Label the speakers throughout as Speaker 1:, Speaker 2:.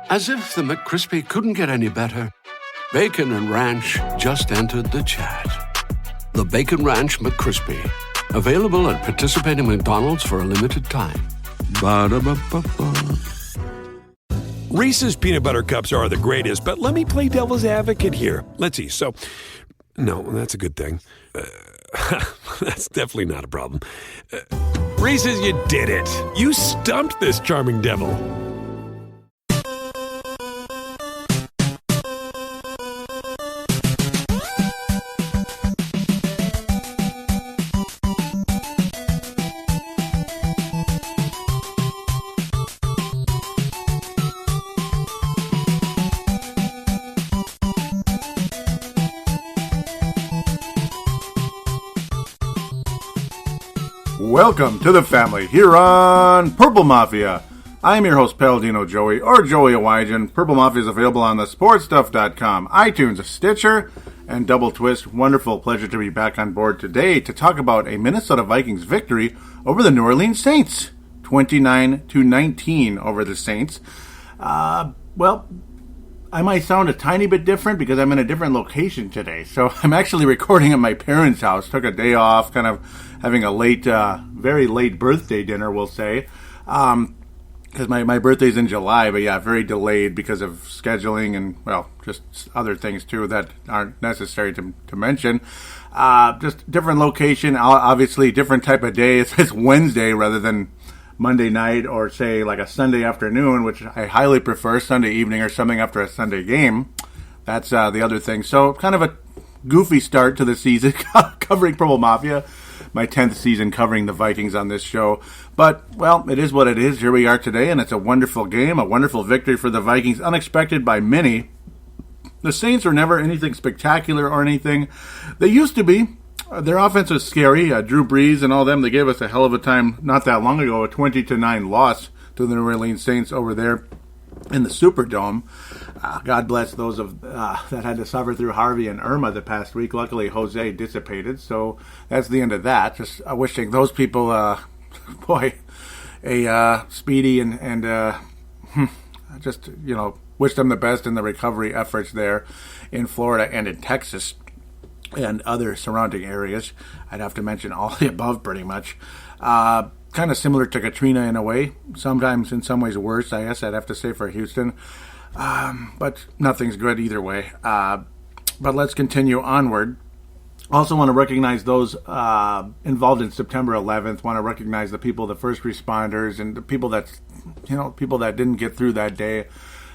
Speaker 1: As if the McCrispy couldn't get any better, Bacon and Ranch just entered the chat. The Bacon Ranch McCrispy, available at participating McDonald's for a limited time. Ba-da-ba-ba-ba.
Speaker 2: Reese's Peanut Butter Cups are the greatest, but let me play devil's advocate here. Let's see. So, no, that's a good thing. That's definitely not a problem. Reese's, you did it. You stumped this charming devil.
Speaker 3: Welcome to the family here on Purple Mafia. I'm your host, Paladino Joey, or Joey Awajan. Purple Mafia is available on the sportstuff.com, iTunes, Stitcher, and Double Twist. Wonderful pleasure to be back on board today to talk about a Minnesota Vikings victory over the New Orleans Saints. 29-19 over the Saints. Well, I might sound a tiny bit different because I'm in a different location today. So I'm actually recording at my parents' house. Took a day off, kind of having a late, very late birthday dinner, we'll say. Because my birthday's in July, but yeah, very delayed because of scheduling and, well, just other things too that aren't necessary to mention. Just different location, obviously different type of day. It's Wednesday rather than Monday night or say like a Sunday afternoon, which I highly prefer, Sunday evening or something after a Sunday game. That's the other thing. So kind of a goofy start to the season covering Purple Mafia. My 10th season covering the Vikings on this show. But, well, it is what it is. Here we are today, and it's a wonderful game, a wonderful victory for the Vikings, unexpected by many. The Saints were never anything spectacular or anything. They used to be. Their offense was scary. Drew Brees and all them, they gave us a hell of a time not that long ago, a 20-9 loss to the New Orleans Saints over there in the Superdome. God bless those of that had to suffer through Harvey and Irma the past week. Luckily, Jose dissipated, so that's the end of that. Just wishing those people, a speedy and just, wish them the best in the recovery efforts there in Florida and in Texas and other surrounding areas. I'd have to mention all the above pretty much. Kind of similar to Katrina in a way. Sometimes in some ways worse, I guess I'd have to say for Houston. But nothing's good either way. But let's continue onward. Also want to recognize those involved in September 11th. Want to recognize the people, the first responders, and the people that, people that didn't get through that day.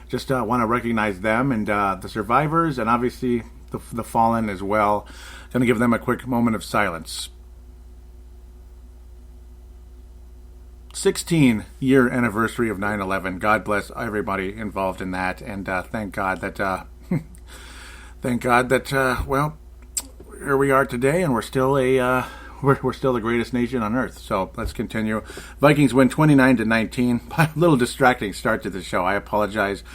Speaker 3: Just want to recognize them and the survivors, and obviously the fallen as well. Going to give them a quick moment of silence. 16-year anniversary of 9/11. God bless everybody involved in that, and thank God that, well, here we are today, and we're still we're still the greatest nation on earth. So let's continue. Vikings win 29-19. A little distracting start to the show. I apologize.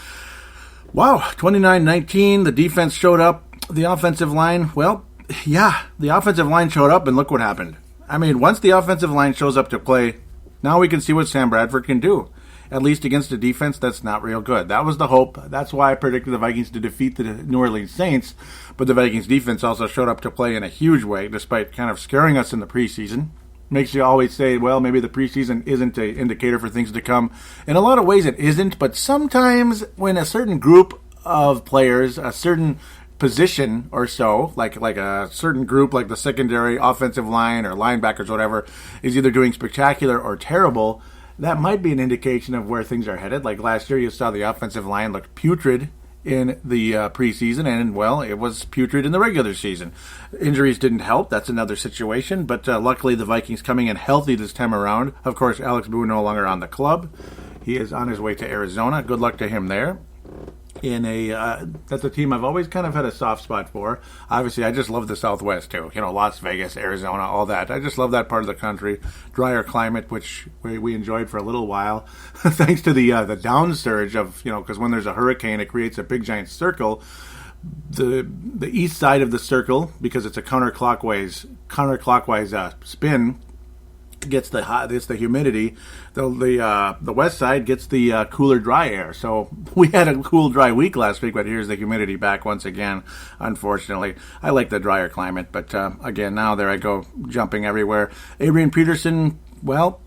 Speaker 3: Wow, 29-19. The defense showed up. The offensive line, well, yeah, the offensive line showed up, and look what happened. I mean, once the offensive line shows up to play, now we can see what Sam Bradford can do, at least against a defense that's not real good. That was the hope. That's why I predicted the Vikings to defeat the New Orleans Saints, but the Vikings defense also showed up to play in a huge way, despite kind of scaring us in the preseason. Makes you always say, well, maybe the preseason isn't an indicator for things to come. In a lot of ways it isn't, but sometimes when a certain group of players, a certain position or so, like a certain group, like the secondary, offensive line, or linebackers, whatever, is either doing spectacular or terrible, that might be an indication of where things are headed. Like last year, you saw the offensive line look putrid in the preseason, and, well, it was putrid in the regular season. Injuries didn't help. That's another situation, but luckily the Vikings coming in healthy this time around. Of course, Alex Boone no longer on the club. He is on his way to Arizona. Good luck to him there. That's a team I've always kind of had a soft spot for. Obviously, I just love the Southwest too. Las Vegas, Arizona, all that. I just love that part of the country. Drier climate, which we enjoyed for a little while, thanks to the downsurge of because when there's a hurricane, it creates a big giant circle. The east side of the circle, because it's a counterclockwise spin, gets the humidity. The west side gets the cooler, dry air. So we had a cool, dry week last week, but here's the humidity back once again, unfortunately. I like the drier climate, but again, now there I go, jumping everywhere. Adrian Peterson, well,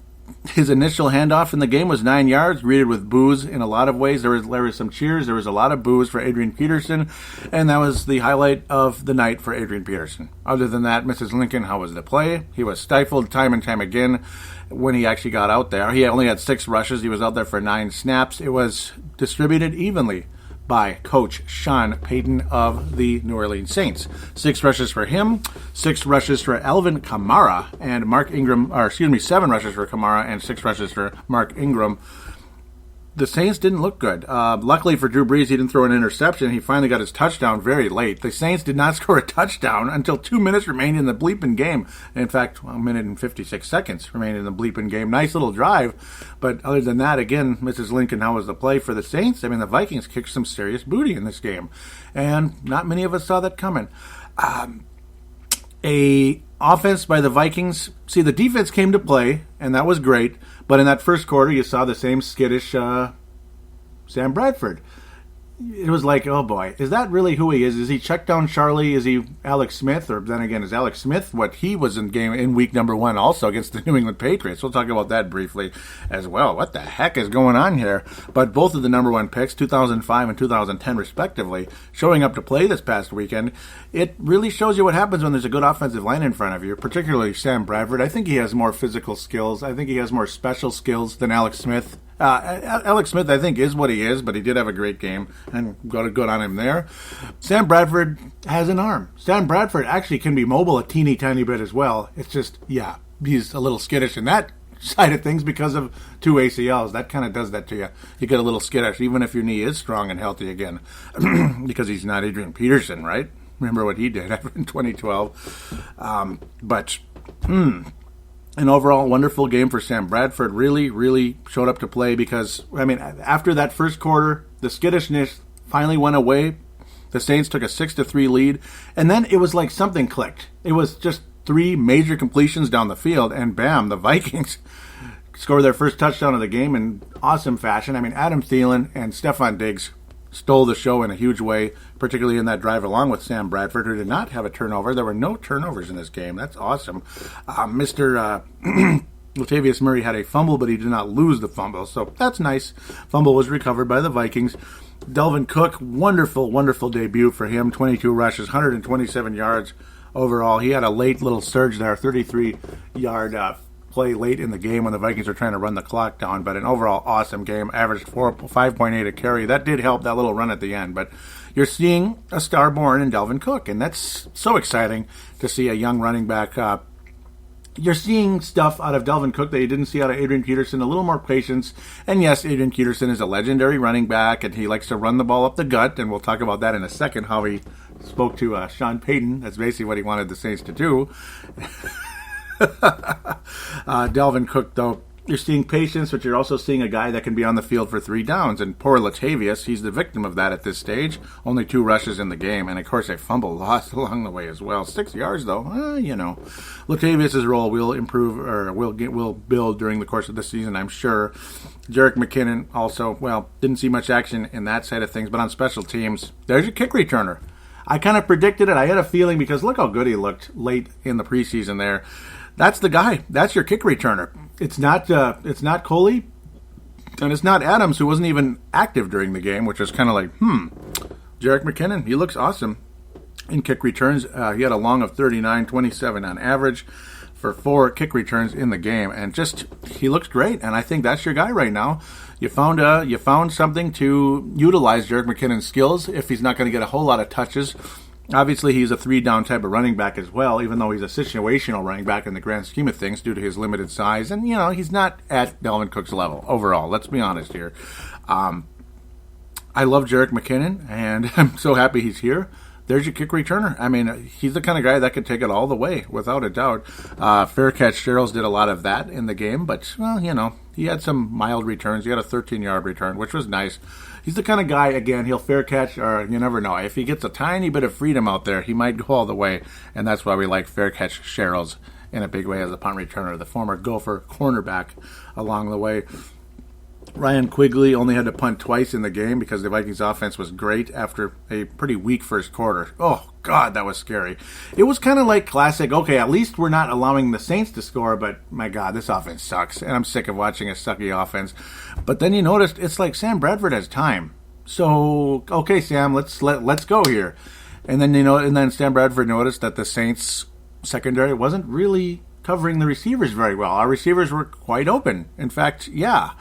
Speaker 3: his initial handoff in the game was 9 yards, greeted with boos in a lot of ways. There was some cheers. There was a lot of boos for Adrian Peterson, and that was the highlight of the night for Adrian Peterson. Other than that, Mrs. Lincoln, how was the play? He was stifled time and time again when he actually got out there. He only had 6 rushes. He was out there for 9 snaps. It was distributed evenly by Coach Sean Payton of the New Orleans Saints. 6 rushes for him, 6 rushes for Alvin Kamara, and 7 rushes for Kamara and 6 rushes for Mark Ingram. The Saints didn't look good. Luckily for Drew Brees, he didn't throw an interception. He finally got his touchdown very late. The Saints did not score a touchdown until 2 minutes remained in the bleeping game. In fact, 1 minute and 56 seconds remained in the bleeping game. Nice little drive. But other than that, again, Mrs. Lincoln, how was the play for the Saints? I mean, the Vikings kicked some serious booty in this game. And not many of us saw that coming. A offense by the Vikings. See, the defense came to play, and that was great. But in that first quarter, you saw the same skittish Sam Bradford. It was like, oh boy, is that really who he is? Is he check down Charlie? Is he Alex Smith? Or then again, is Alex Smith what he was in week number 1 also against the New England Patriots? We'll talk about that briefly as well. What the heck is going on here? But both of the number 1 picks, 2005 and 2010 respectively, showing up to play this past weekend, it really shows you what happens when there's a good offensive line in front of you, particularly Sam Bradford. I think he has more physical skills. I think he has more special skills than Alex Smith. Alex Smith, I think, is what he is, but he did have a great game, and got a good on him there. Sam Bradford has an arm. Sam Bradford actually can be mobile a teeny tiny bit as well. It's just, yeah, he's a little skittish in that side of things because of 2 ACLs. That kind of does that to you. You get a little skittish, even if your knee is strong and healthy again, because he's not Adrian Peterson, right? Remember what he did in 2012. An overall wonderful game for Sam Bradford. Really, really showed up to play because, I mean, after that first quarter, the skittishness finally went away. The Saints took a 6-3 lead, and then it was like something clicked. It was just 3 major completions down the field, and bam, the Vikings scored their first touchdown of the game in awesome fashion. I mean, Adam Thielen and Stephon Diggs stole the show in a huge way, particularly in that drive along with Sam Bradford, who did not have a turnover. There were no turnovers in this game. That's awesome. Mr. Latavius Murray had a fumble, but he did not lose the fumble, so that's nice. Fumble was recovered by the Vikings. Dalvin Cook, wonderful, wonderful debut for him. 22 rushes, 127 yards overall. He had a late little surge there, 33-yard play late in the game when the Vikings were trying to run the clock down, but an overall awesome game. Averaged 5.8 a carry. That did help, that little run at the end, but you're seeing a star born in Dalvin Cook, and that's so exciting to see a young running back. You're seeing stuff out of Dalvin Cook that you didn't see out of Adrian Peterson, a little more patience. And yes, Adrian Peterson is a legendary running back, and he likes to run the ball up the gut, and we'll talk about that in a second, how he spoke to Sean Payton. That's basically what he wanted the Saints to do. Dalvin Cook, though, you're seeing patience, but you're also seeing a guy that can be on the field for 3 downs. And poor Latavius, he's the victim of that at this stage. Only 2 rushes in the game, and of course a fumble lost along the way as well. 6 yards though, Latavius' role will improve, or will build during the course of the season, I'm sure. Jerick McKinnon also, didn't see much action in that side of things, but on special teams, there's your kick returner. I kind of predicted it. I had a feeling because look how good he looked late in the preseason there. That's the guy. That's your kick returner. It's not Coley, and it's not Adams, who wasn't even active during the game, which was kind of like, Jerick McKinnon, he looks awesome in kick returns. He had a long of 39.27 on average for 4 kick returns in the game, and just he looks great. And I think that's your guy right now. You found something to utilize Jerick McKinnon's skills if he's not going to get a whole lot of touches. Obviously, he's a 3-down type of running back as well, even though he's a situational running back in the grand scheme of things due to his limited size. And, he's not at Dalvin Cook's level overall. Let's be honest here. I love Jerick McKinnon, and I'm so happy he's here. There's your kick returner. I mean, he's the kind of guy that could take it all the way, without a doubt. Fair catch Sherrills did a lot of that in the game, but, he had some mild returns. He had a 13-yard return, which was nice. He's the kind of guy, again, he'll fair catch, or you never know. If he gets a tiny bit of freedom out there, he might go all the way, and that's why we like fair catch Sherrills in a big way as a punt returner, the former Gopher cornerback along the way. Ryan Quigley only had to punt twice in the game because the Vikings offense was great after a pretty weak first quarter. Oh, God, that was scary. It was kind of like classic, okay, at least we're not allowing the Saints to score, but my God, this offense sucks, and I'm sick of watching a sucky offense. But then you noticed it's like Sam Bradford has time. So, okay, Sam, let's go here. And then Sam Bradford noticed that the Saints secondary wasn't really covering the receivers very well. Our receivers were quite open. In fact, yeah.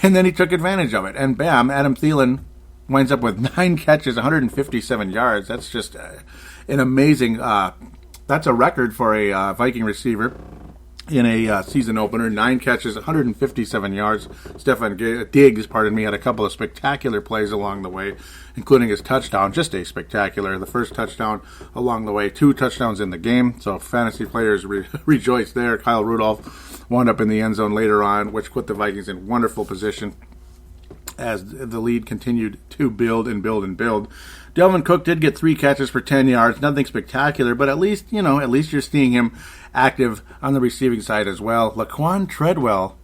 Speaker 3: And then he took advantage of it. And bam, Adam Thielen winds up with 9 catches, 157 yards. That's just an amazing, that's a record for a Viking receiver in a season opener. 9 catches, 157 yards. Stefan Diggs, had a couple of spectacular plays along the way, including his touchdown. Just a spectacular. The first touchdown along the way. 2 touchdowns in the game. So fantasy players rejoice there. Kyle Rudolph wound up in the end zone later on, which put the Vikings in wonderful position as the lead continued to build and build and build. Dalvin Cook did get 3 catches for 10 yards. Nothing spectacular, but at least you're seeing him active on the receiving side as well. Laquan Treadwell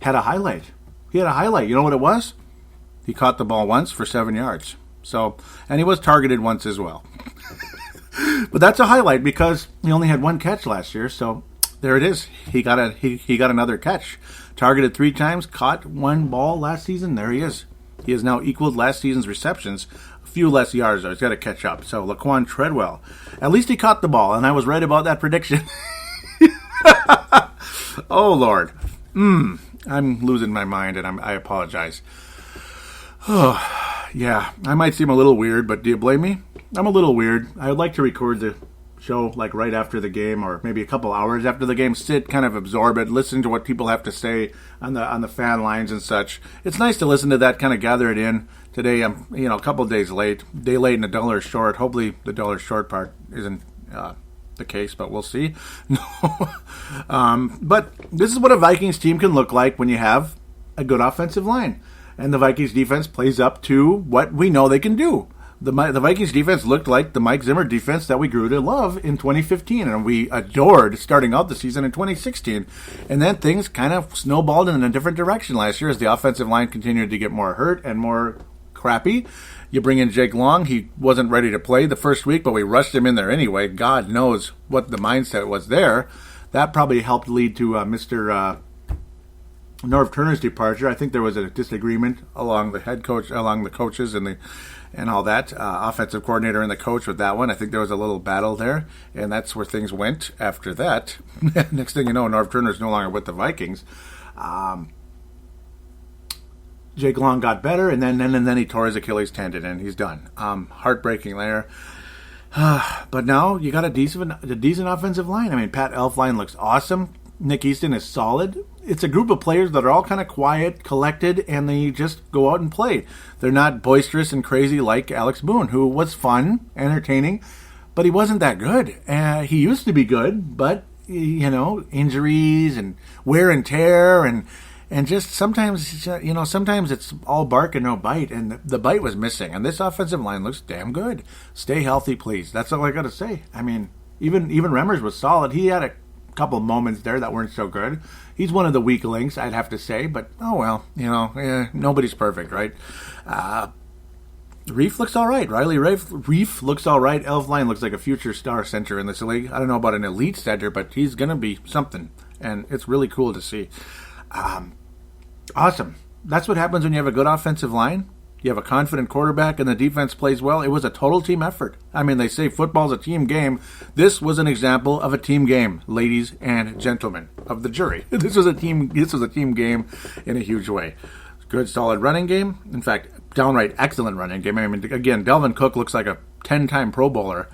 Speaker 3: had a highlight. He had a highlight. You know what it was? He caught the ball once for 7 yards. So, and he was targeted once as well. But that's a highlight because he only had 1 catch last year. So there it is. He got another catch. Targeted 3 times, caught 1 ball last season. There he is. He has now equaled last season's receptions. A few less yards, though. He's got to catch up. So Laquan Treadwell, at least he caught the ball, and I was right about that prediction. Oh, Lord. I'm losing my mind, and I apologize. Oh, yeah. I might seem a little weird, but do you blame me? I'm a little weird. I would like to record the show like right after the game, or maybe a couple hours after the game. Sit, kind of absorb it, listen to what people have to say on the fan lines and such. It's nice to listen to that, kind of gather it in. Today I'm a couple days late. Day late and a dollar short. Hopefully the dollar short part isn't the case, but we'll see. But this is what a Vikings team can look like when you have a good offensive line, and the Vikings defense plays up to what we know they can do. The Vikings defense looked like the Mike Zimmer defense that we grew to love in 2015, and we adored starting out the season in 2016. And then things kind of snowballed in a different direction last year as the offensive line continued to get more hurt and more crappy. You bring in Jake Long. He wasn't ready to play the first week, but we rushed him in there anyway. God knows what the mindset was there. That probably helped lead to Mr. Norv Turner's departure. I think there was a disagreement along the head coach, along the coaches and all that, offensive coordinator and the coach with that one. I think there was a little battle there, and that's where things went after that. Next thing you know, Norv Turner's no longer with the Vikings. Jake Long got better, and then he tore his Achilles tendon, and he's done. Heartbreaking there. But now you got a decent offensive line. I mean, Pat Elflein looks awesome. Nick Easton is solid. It's a group of players that are all kind of quiet, collected, and they just go out and play. They're not boisterous and crazy like Alex Boone, who was fun, entertaining, but he wasn't that good. He used to be good, but, injuries and wear and tear and just sometimes it's all bark and no bite, and the bite was missing. And this offensive line looks damn good. Stay healthy, please. That's all I got to say. I mean, even Remmers was solid. He had a couple moments there that weren't so good. He's one of the weak links, I'd have to say, but oh well, nobody's perfect, right? Reef looks all right. Riley Reef looks all right. Elflein looks like a future star center in this league. I don't know about an elite center, but he's going to be something, and it's really cool to see. Awesome. That's what happens when you have a good offensive line. You have a confident quarterback and the defense plays well. It was a total team effort. I mean, they say football's a team game. This was an example of a team game, ladies and gentlemen of the jury. This was a team game in a huge way. Good, solid running game. In fact, downright excellent running game. I mean, again, Dalvin Cook looks like a 10-time Pro Bowler.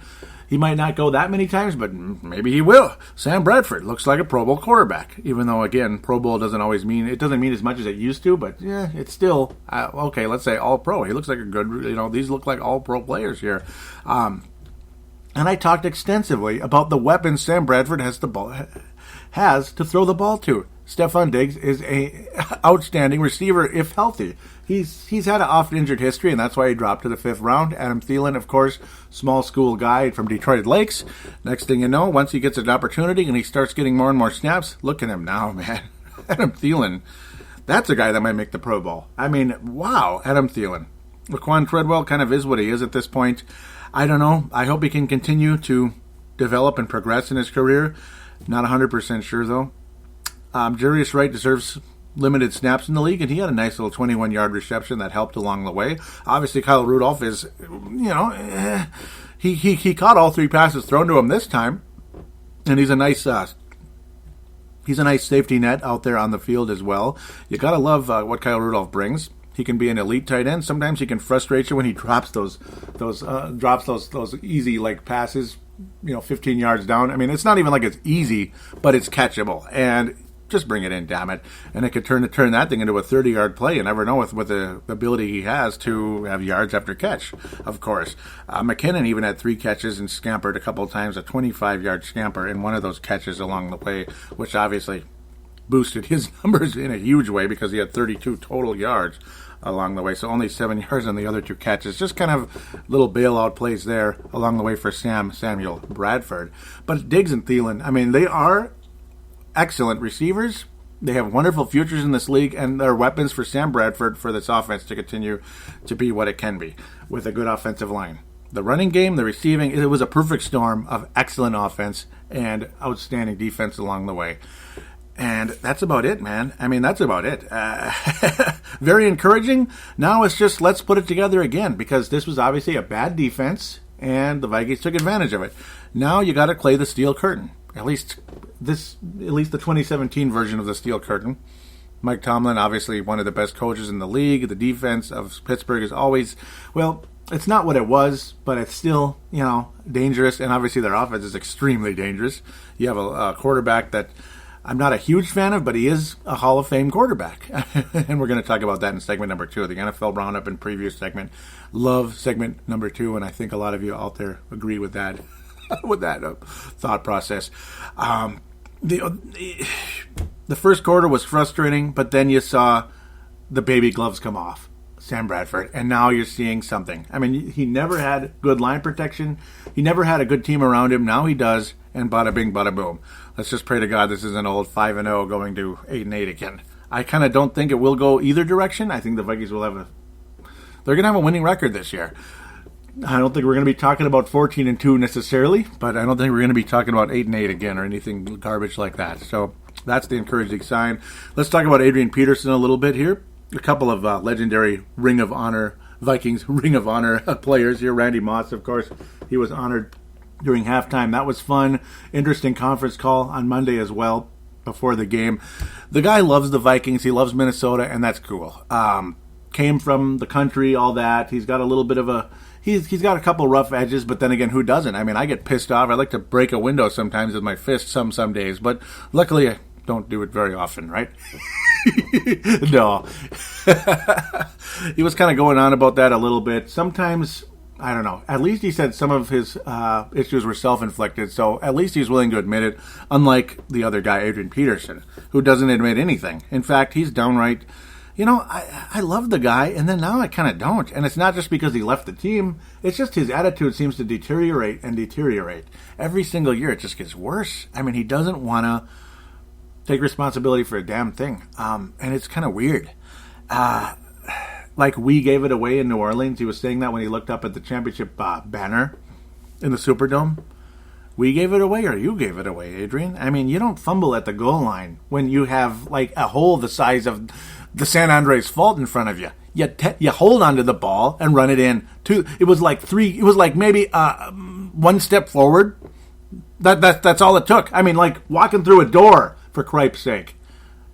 Speaker 3: He might not go that many times, but maybe he will. Sam Bradford looks like a Pro Bowl quarterback, even though, again, Pro Bowl doesn't mean as much as it used to, but yeah, it's still, okay, let's say all-pro. He looks like a good, these look like all-pro players here. And I talked extensively about the weapons Sam Bradford has has to throw the ball to. Stephon Diggs is a outstanding receiver if healthy. He's had an oft-injured history, and that's why he dropped to the 5th round. Adam Thielen, of course, small school guy from Detroit Lakes. Next thing you know, once he gets an opportunity and he starts getting more and more snaps, look at him now, man. Adam Thielen, that's a guy that might make the Pro Bowl. I mean, wow, Adam Thielen. Laquan Treadwell kind of is what he is at this point. I don't know. I hope he can continue to develop and progress in his career. Not 100% sure, though. Jarius Wright deserves limited snaps in the league, and he had a nice little 21-yard reception that helped along the way. Obviously, Kyle Rudolph is, he caught all 3 passes thrown to him this time, and he's a nice safety net out there on the field as well. You gotta love what Kyle Rudolph brings. He can be an elite tight end. Sometimes he can frustrate you when he drops those easy like passes, 15 yards down. I mean, it's not even like it's easy, but it's catchable. And just bring it in, damn it. And it could turn that thing into a 30-yard play. You never know with the ability he has to have yards after catch, of course. McKinnon even had 3 catches and scampered a couple of times, a 25-yard scamper in one of those catches along the way, which obviously boosted his numbers in a huge way because he had 32 total yards along the way. So only 7 yards on the other 2 catches. Just kind of little bailout plays there along the way for Samuel Bradford. But Diggs and Thielen, I mean, they are excellent receivers. They have wonderful futures in this league, and they're weapons for Sam Bradford for this offense to continue to be what it can be with a good offensive line. The running game, the receiving, it was a perfect storm of excellent offense and outstanding defense along the way. And that's about it, man. I mean, that's about it. Very encouraging. Now it's just let's put it together again, because this was obviously a bad defense, and the Vikings took advantage of it. Now you got to play the steel curtain. At least the 2017 version of the steel curtain. Mike Tomlin, obviously one of the best coaches in the league. The defense of Pittsburgh is always, well, it's not what it was, but it's still, dangerous. And obviously their offense is extremely dangerous. You have a quarterback that I'm not a huge fan of, but he is a Hall of Fame quarterback. And we're going to talk about that in segment number 2 of the NFL Roundup and Preview segment. Love segment number 2, and I think a lot of you out there agree with that. With that thought process. The first quarter was frustrating, but then you saw the baby gloves come off, Sam Bradford, and now you're seeing something. I mean, he never had good line protection. He never had a good team around him. Now he does, and bada bing, bada boom. Let's just pray to God this is an old 5-0 going to 8-8 again. I kind of don't think it will go either direction. I think the Vikings will they're going to have a winning record this year. I don't think we're going to be talking about 14-2 necessarily, but I don't think we're going to be talking about 8-8 again or anything garbage like that. So that's the encouraging sign. Let's talk about Adrian Peterson a little bit here. A couple of legendary Vikings Ring of Honor players here. Randy Moss, of course, he was honored during halftime. That was fun. Interesting conference call on Monday as well before the game. The guy loves the Vikings. He loves Minnesota, and that's cool. Came from the country, all that. He's got a little bit of a... He's got a couple rough edges, but then again, who doesn't? I mean, I get pissed off. I like to break a window sometimes with my fist some days, but luckily I don't do it very often, right? No. He was kind of going on about that a little bit. Sometimes, I don't know. At least he said some of his issues were self-inflicted, so at least he's willing to admit it, unlike the other guy, Adrian Peterson, who doesn't admit anything. In fact, he's downright... I love the guy, and then now I kind of don't. And it's not just because he left the team. It's just his attitude seems to deteriorate and deteriorate. Every single year it just gets worse. I mean, he doesn't want to take responsibility for a damn thing. And it's kind of weird. Like we gave it away in New Orleans. He was saying that when he looked up at the championship banner in the Superdome. We gave it away or you gave it away, Adrian? I mean, you don't fumble at the goal line when you have like a hole the size of the San Andreas Fault in front of you. You hold onto the ball and run it in. It was like maybe one step forward. That's all it took. I mean, like walking through a door, for cripe's sake.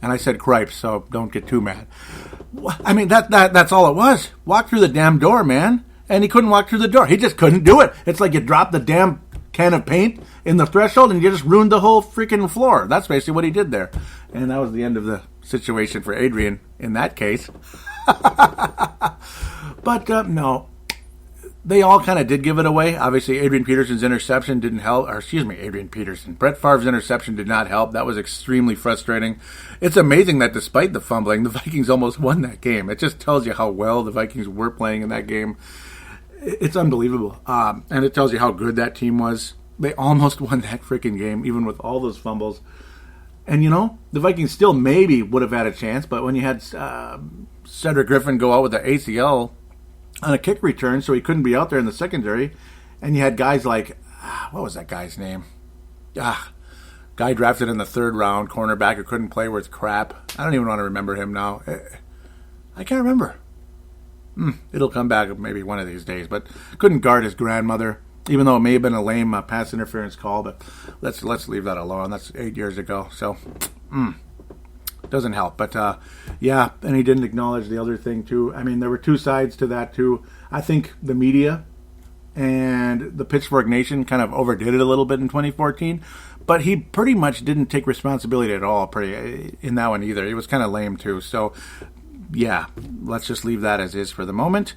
Speaker 3: And I said cripes, so don't get too mad. I mean, that's all it was. Walk through the damn door, man. And he couldn't walk through the door. He just couldn't do it. It's like you dropped the damn can of paint in the threshold and you just ruined the whole freaking floor. That's basically what he did there. And that was the end of the situation for Adrian in that case. But no, they all kind of did give it away. Obviously, Adrian Peterson's interception didn't help. Adrian Peterson. Brett Favre's interception did not help. That was extremely frustrating. It's amazing that despite the fumbling, the Vikings almost won that game. It just tells you how well the Vikings were playing in that game. It's unbelievable. And it tells you how good that team was. They almost won that freaking game, even with all those fumbles. And, the Vikings still maybe would have had a chance, but when you had Cedric Griffin go out with the ACL on a kick return, so he couldn't be out there in the secondary, and you had guys like, what was that guy's name? Guy drafted in the 3rd round, cornerback who couldn't play worth crap. I don't even want to remember him now. I can't remember. It'll come back maybe one of these days, but couldn't guard his grandmother, even though it may have been a lame pass interference call, but let's leave that alone. That's 8 years ago, so doesn't help. But and he didn't acknowledge the other thing too. I mean, there were two sides to that too. I think the media and the Pittsburgh Nation kind of overdid it a little bit in 2014, but he pretty much didn't take responsibility at all in that one either. He was kind of lame too. So yeah, let's just leave that as is for the moment.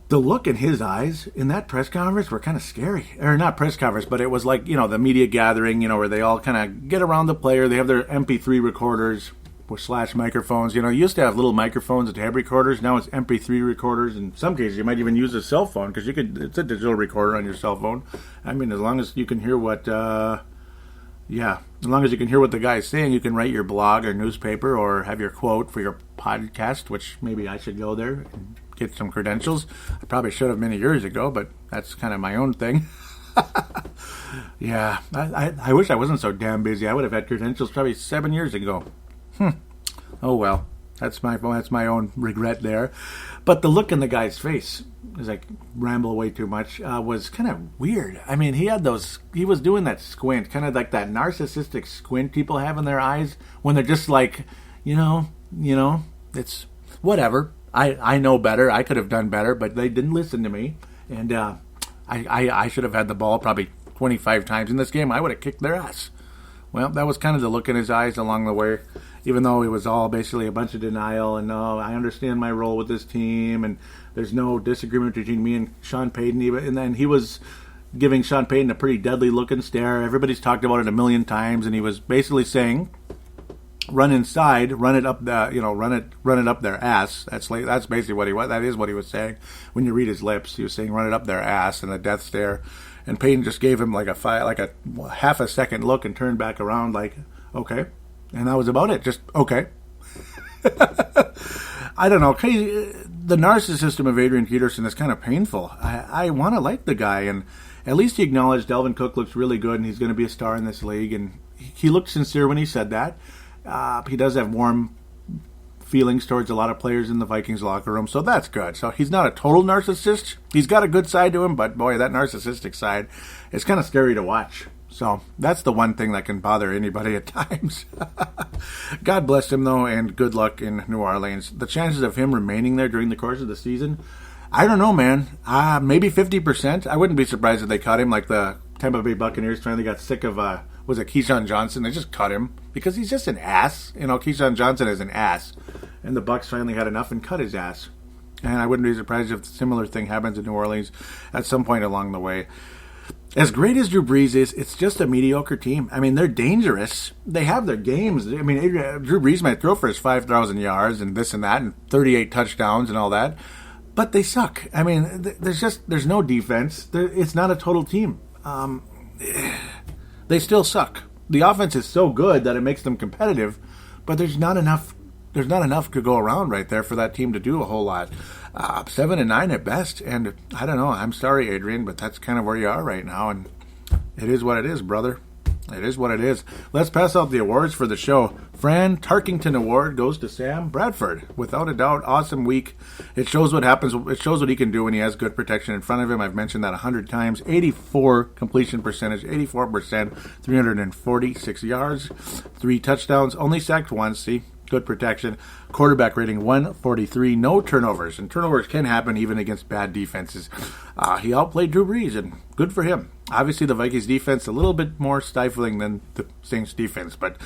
Speaker 3: The look in his eyes in that press conference were kind of scary. Or not press conference, but it was like, the media gathering, where they all kind of get around the player. They have their MP3 recorders / microphones. You used to have little microphones and tape recorders. Now it's MP3 recorders. In some cases, you might even use a cell phone because it's a digital recorder on your cell phone. I mean, as long as you can hear what, as long as you can hear what the guy is saying, you can write your blog or newspaper or have your quote for your podcast, which maybe I should go there and get some credentials. I probably should have many years ago, but that's kind of my own thing. Yeah, I wish I wasn't so damn busy. I would have had credentials probably 7 years ago. Oh well, that's my own regret there. But the look in the guy's face, as I ramble away too much, was kind of weird. I mean, he was doing that squint, kind of like that narcissistic squint people have in their eyes when they're just like, it's whatever. I know better. I could have done better, but they didn't listen to me. And I should have had the ball probably 25 times in this game. I would have kicked their ass. Well, that was kind of the look in his eyes along the way, even though it was all basically a bunch of denial. And no, I understand my role with this team, and there's no disagreement between me and Sean Payton. And then he was giving Sean Payton a pretty deadly looking stare. Everybody's talked about it a million times, and he was basically saying, run inside, run it up their ass. That's basically what he was. That is what he was saying. When you read his lips, he was saying, run it up their ass, and a death stare. And Payton just gave him like a half a second look and turned back around like, okay. And that was about it. Just okay. I don't know. The narcissism of Adrian Peterson is kind of painful. I want to like the guy, and at least he acknowledged Dalvin Cook looks really good, and he's going to be a star in this league. And he looked sincere when he said that. He does have warm feelings towards a lot of players in the Vikings locker room, so that's good. So he's not a total narcissist. He's got a good side to him, but boy, that narcissistic side is kind of scary to watch. So that's the one thing that can bother anybody at times. God bless him, though, and good luck in New Orleans. The chances of him remaining there during the course of the season, I don't know, man. Maybe 50%. I wouldn't be surprised if they cut him like the Tampa Bay Buccaneers finally got sick of, was it Keyshawn Johnson? They just cut him because he's just an ass. Keyshawn Johnson is an ass. And the Bucs finally had enough and cut his ass. And I wouldn't be surprised if a similar thing happens in New Orleans at some point along the way. As great as Drew Brees is, it's just a mediocre team. I mean, they're dangerous. They have their games. I mean, Drew Brees might throw for his 5,000 yards and this and that and 38 touchdowns and all that. But they suck. I mean, there's no defense. It's not a total team. They still suck. The offense is so good that it makes them competitive, but there's not enough to go around right there for that team to do a whole lot. 7-9 at best, and I don't know. I'm sorry, Adrian, but that's kind of where you are right now, and it is what it is, brother. It is what it is. Let's pass out the awards for the show. Fran Tarkington Award goes to Sam Bradford. Without a doubt, awesome week. It shows what happens. It shows what he can do when he has good protection in front of him. I've mentioned that 100 times. 84 completion percentage, 84%, 346 yards, 3 touchdowns, only sacked once. See? Good protection. Quarterback rating 143. No turnovers. And turnovers can happen even against bad defenses. He outplayed Drew Brees, and good for him. Obviously, the Vikings defense a little bit more stifling than the Saints defense, but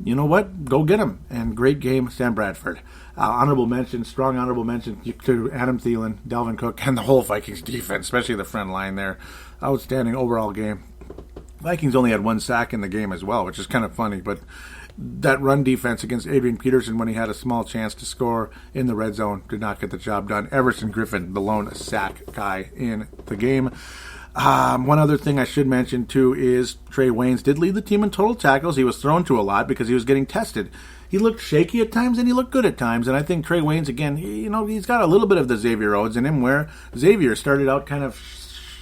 Speaker 3: you know what? Go get him. And great game, Sam Bradford. Strong honorable mention to Adam Thielen, Dalvin Cook, and the whole Vikings defense, especially the front line there. Outstanding overall game. Vikings only had 1 sack in the game as well, which is kind of funny, but that run defense against Adrian Peterson when he had a small chance to score in the red zone did not get the job done. Everson Griffin, the lone sack guy in the game. One other thing I should mention, too, is Trey Waynes did lead the team in total tackles. He was thrown to a lot because he was getting tested. He looked shaky at times, and he looked good at times. And I think Trey Waynes, again, he's got a little bit of the Xavier Rhodes in him, where Xavier started out kind of,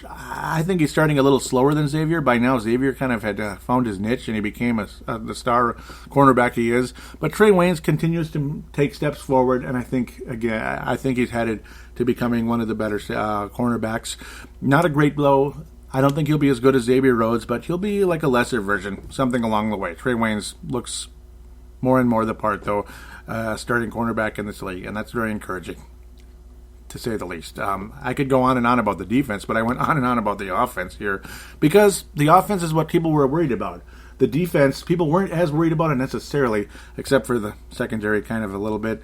Speaker 3: I think he's starting a little slower than Xavier. By now, Xavier kind of had found his niche, and he became the star cornerback he is. But Trey Waynes continues to take steps forward, and I think he's headed to becoming one of the better cornerbacks. Not a great blow. I don't think he'll be as good as Xavier Rhodes, but he'll be like a lesser version, something along the way. Trey Waynes looks more and more the part, though, starting cornerback in this league, and that's very encouraging, to say the least. I could go on and on about the defense, but I went on and on about the offense here, because the offense is what people were worried about. The defense, people weren't as worried about it necessarily, except for the secondary kind of a little bit.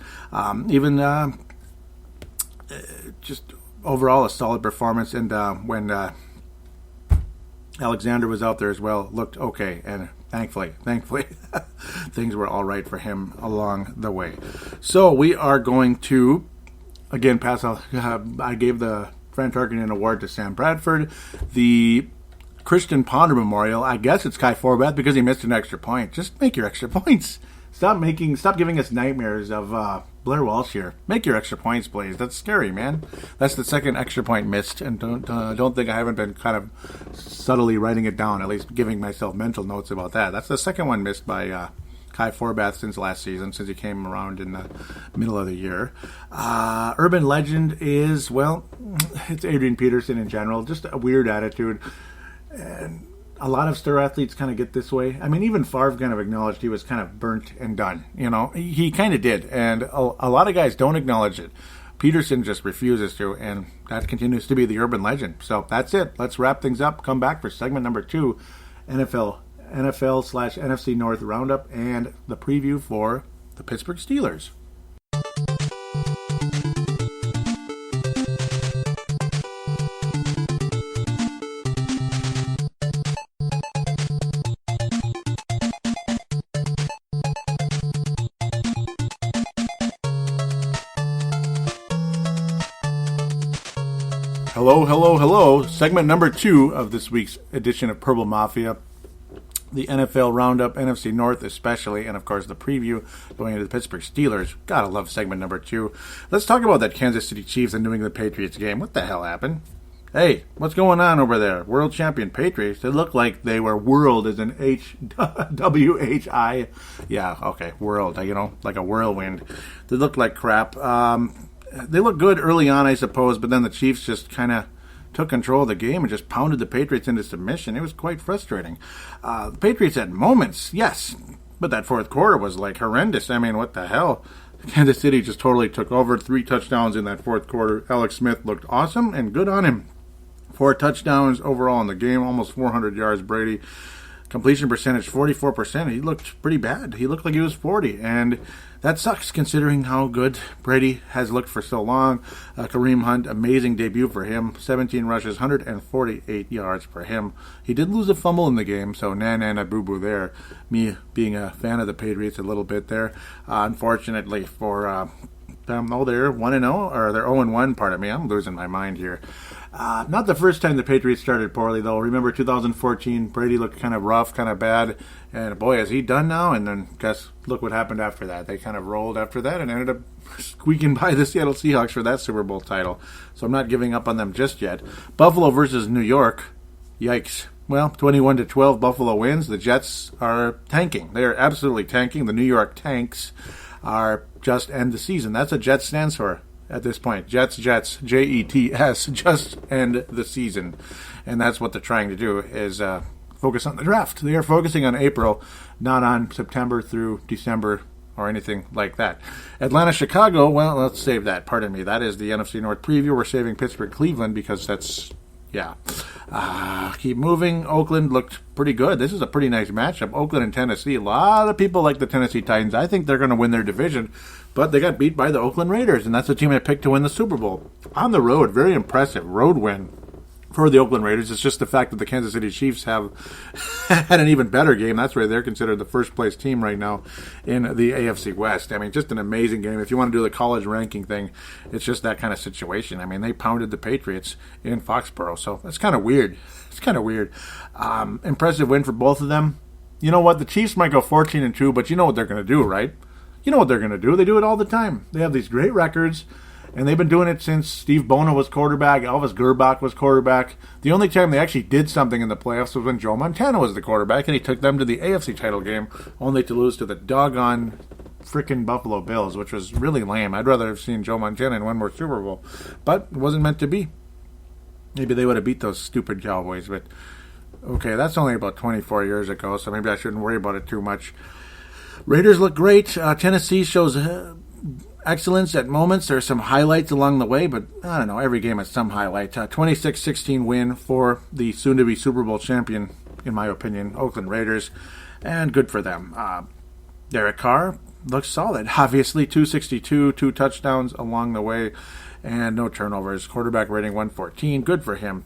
Speaker 3: Just overall a solid performance, and when Alexander was out there as well, looked okay, and thankfully, things were all right for him along the way. So we are going to, again, I gave the Fran Tarkenton Award to Sam Bradford. The Christian Ponder Memorial, I guess it's Kai Forbath because he missed an extra point. Just make your extra points. Stop giving us nightmares of Blair Walsh here. Make your extra points, please. That's scary, man. That's the second extra point missed, and don't think I haven't been kind of subtly writing it down, at least giving myself mental notes about that. That's the second one missed by Kai Forbath since last season, since he came around in the middle of the year. Urban legend is, well, it's Adrian Peterson in general. Just a weird attitude. And a lot of star athletes kind of get this way. I mean, even Favre kind of acknowledged he was kind of burnt and done. He kind of did. And a lot of guys don't acknowledge it. Peterson just refuses to, and that continues to be the urban legend. So that's it. Let's wrap things up. Come back for segment number 2, NFL/NFC North Roundup, and the preview for the Pittsburgh Steelers. Hello. Segment number 2 of this week's edition of Purple Mafia. The NFL Roundup, NFC North especially, and of course the preview going into the Pittsburgh Steelers. Gotta love segment number 2. Let's talk about that Kansas City Chiefs and New England Patriots game. What the hell happened? Hey, what's going on over there? World champion Patriots. They look like they were world as an W-H-I. Yeah, okay, world, like a whirlwind. They looked like crap. They looked good early on, I suppose, but then the Chiefs just kind of took control of the game and just pounded the Patriots into submission. It was quite frustrating. The Patriots had moments, yes, but that fourth quarter was like horrendous. I mean, what the hell? Kansas City just totally took over. 3 touchdowns in that fourth quarter. Alex Smith looked awesome, and good on him. 4 touchdowns overall in the game, almost 400 yards. Brady, completion percentage 44%. He looked pretty bad. He looked like he was 40, and that sucks considering how good Brady has looked for so long. Kareem Hunt, amazing debut for him. 17 rushes, 148 yards for him. He did lose a fumble in the game, so na boo-boo there. Me being a fan of the Patriots a little bit there. Unfortunately for them, they're 1-0, or they're 0-1, pardon me. I'm losing my mind here. Not the first time the Patriots started poorly, though. Remember 2014, Brady looked kind of rough, kind of bad, and boy, is he done now, and then look what happened after that. They kind of rolled after that and ended up squeaking by the Seattle Seahawks for that Super Bowl title, so I'm not giving up on them just yet. Buffalo versus New York, yikes. Well, 21-12, Buffalo wins. The Jets are tanking. They are absolutely tanking. The New York Tanks are just end the season. That's what Jets stands for at this point. Jets, Jets, Jets, just end the season. And that's what they're trying to do, is focus on the draft. They are focusing on April, not on September through December or anything like that. Atlanta, Chicago, well, let's save that. Pardon me. That is the NFC North preview. We're saving Pittsburgh, Cleveland, because that's, yeah. Keep moving. Oakland looked pretty good. This is a pretty nice matchup. Oakland and Tennessee. A lot of people like the Tennessee Titans. I think they're going to win their division, but they got beat by the Oakland Raiders, and that's the team I picked to win the Super Bowl. On the road, very impressive road win for the Oakland Raiders. It's just the fact that the Kansas City Chiefs have had an even better game. That's why they're considered the first-place team right now in the AFC West. I mean, just an amazing game. If you want to do the college ranking thing, it's just that kind of situation. I mean, they pounded the Patriots in Foxborough, so that's kind of weird. It's kind of weird. Impressive win for both of them. You know what? The Chiefs might go 14-2, but you know what they're going to do, right? You know what they're going to do. They do it all the time. They have these great records, and they've been doing it since Steve Bono was quarterback, Elvis Gerbach was quarterback. The only time they actually did something in the playoffs was when Joe Montana was the quarterback, and he took them to the AFC title game, only to lose to the doggone frickin' Buffalo Bills, which was really lame. I'd rather have seen Joe Montana in one more Super Bowl, but it wasn't meant to be. Maybe they would have beat those stupid Cowboys, but okay, that's only about 24 years ago, so maybe I shouldn't worry about it too much. Raiders look great. Tennessee shows excellence at moments. There's some highlights along the way, but I don't know, every game has some highlight. 26-16 win for the soon-to-be Super Bowl champion, in my opinion, Oakland Raiders, and good for them. Derek Carr looks solid. Obviously, 262, 2 touchdowns along the way, and no turnovers. Quarterback rating 114. Good for him.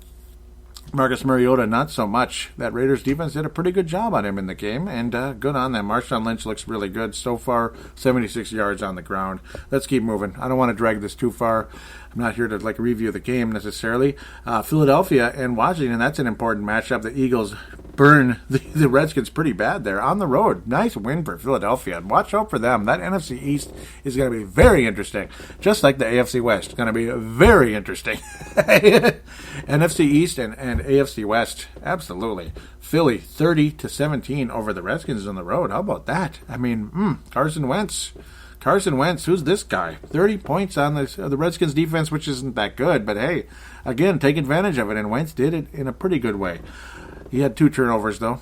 Speaker 3: Marcus Mariota, not so much. That Raiders defense did a pretty good job on him in the game, and good on them. Marshawn Lynch looks really good. So far, 76 yards on the ground. Let's keep moving. I don't want to drag this too far. I'm not here to review the game necessarily. Philadelphia and Washington, that's an important matchup. The Eagles burn the Redskins pretty bad there on the road. Nice win for Philadelphia, and watch out for them. That NFC East is going to be very interesting, just like the AFC West. It's going to be very interesting. NFC East and AFC West, absolutely. Philly 30-17 over the Redskins on the road. How about that? I mean, Carson Wentz, who's this guy? 30 points on the Redskins defense, which isn't that good, but hey, again, take advantage of it, and Wentz did it in a pretty good way. He had 2 turnovers, though.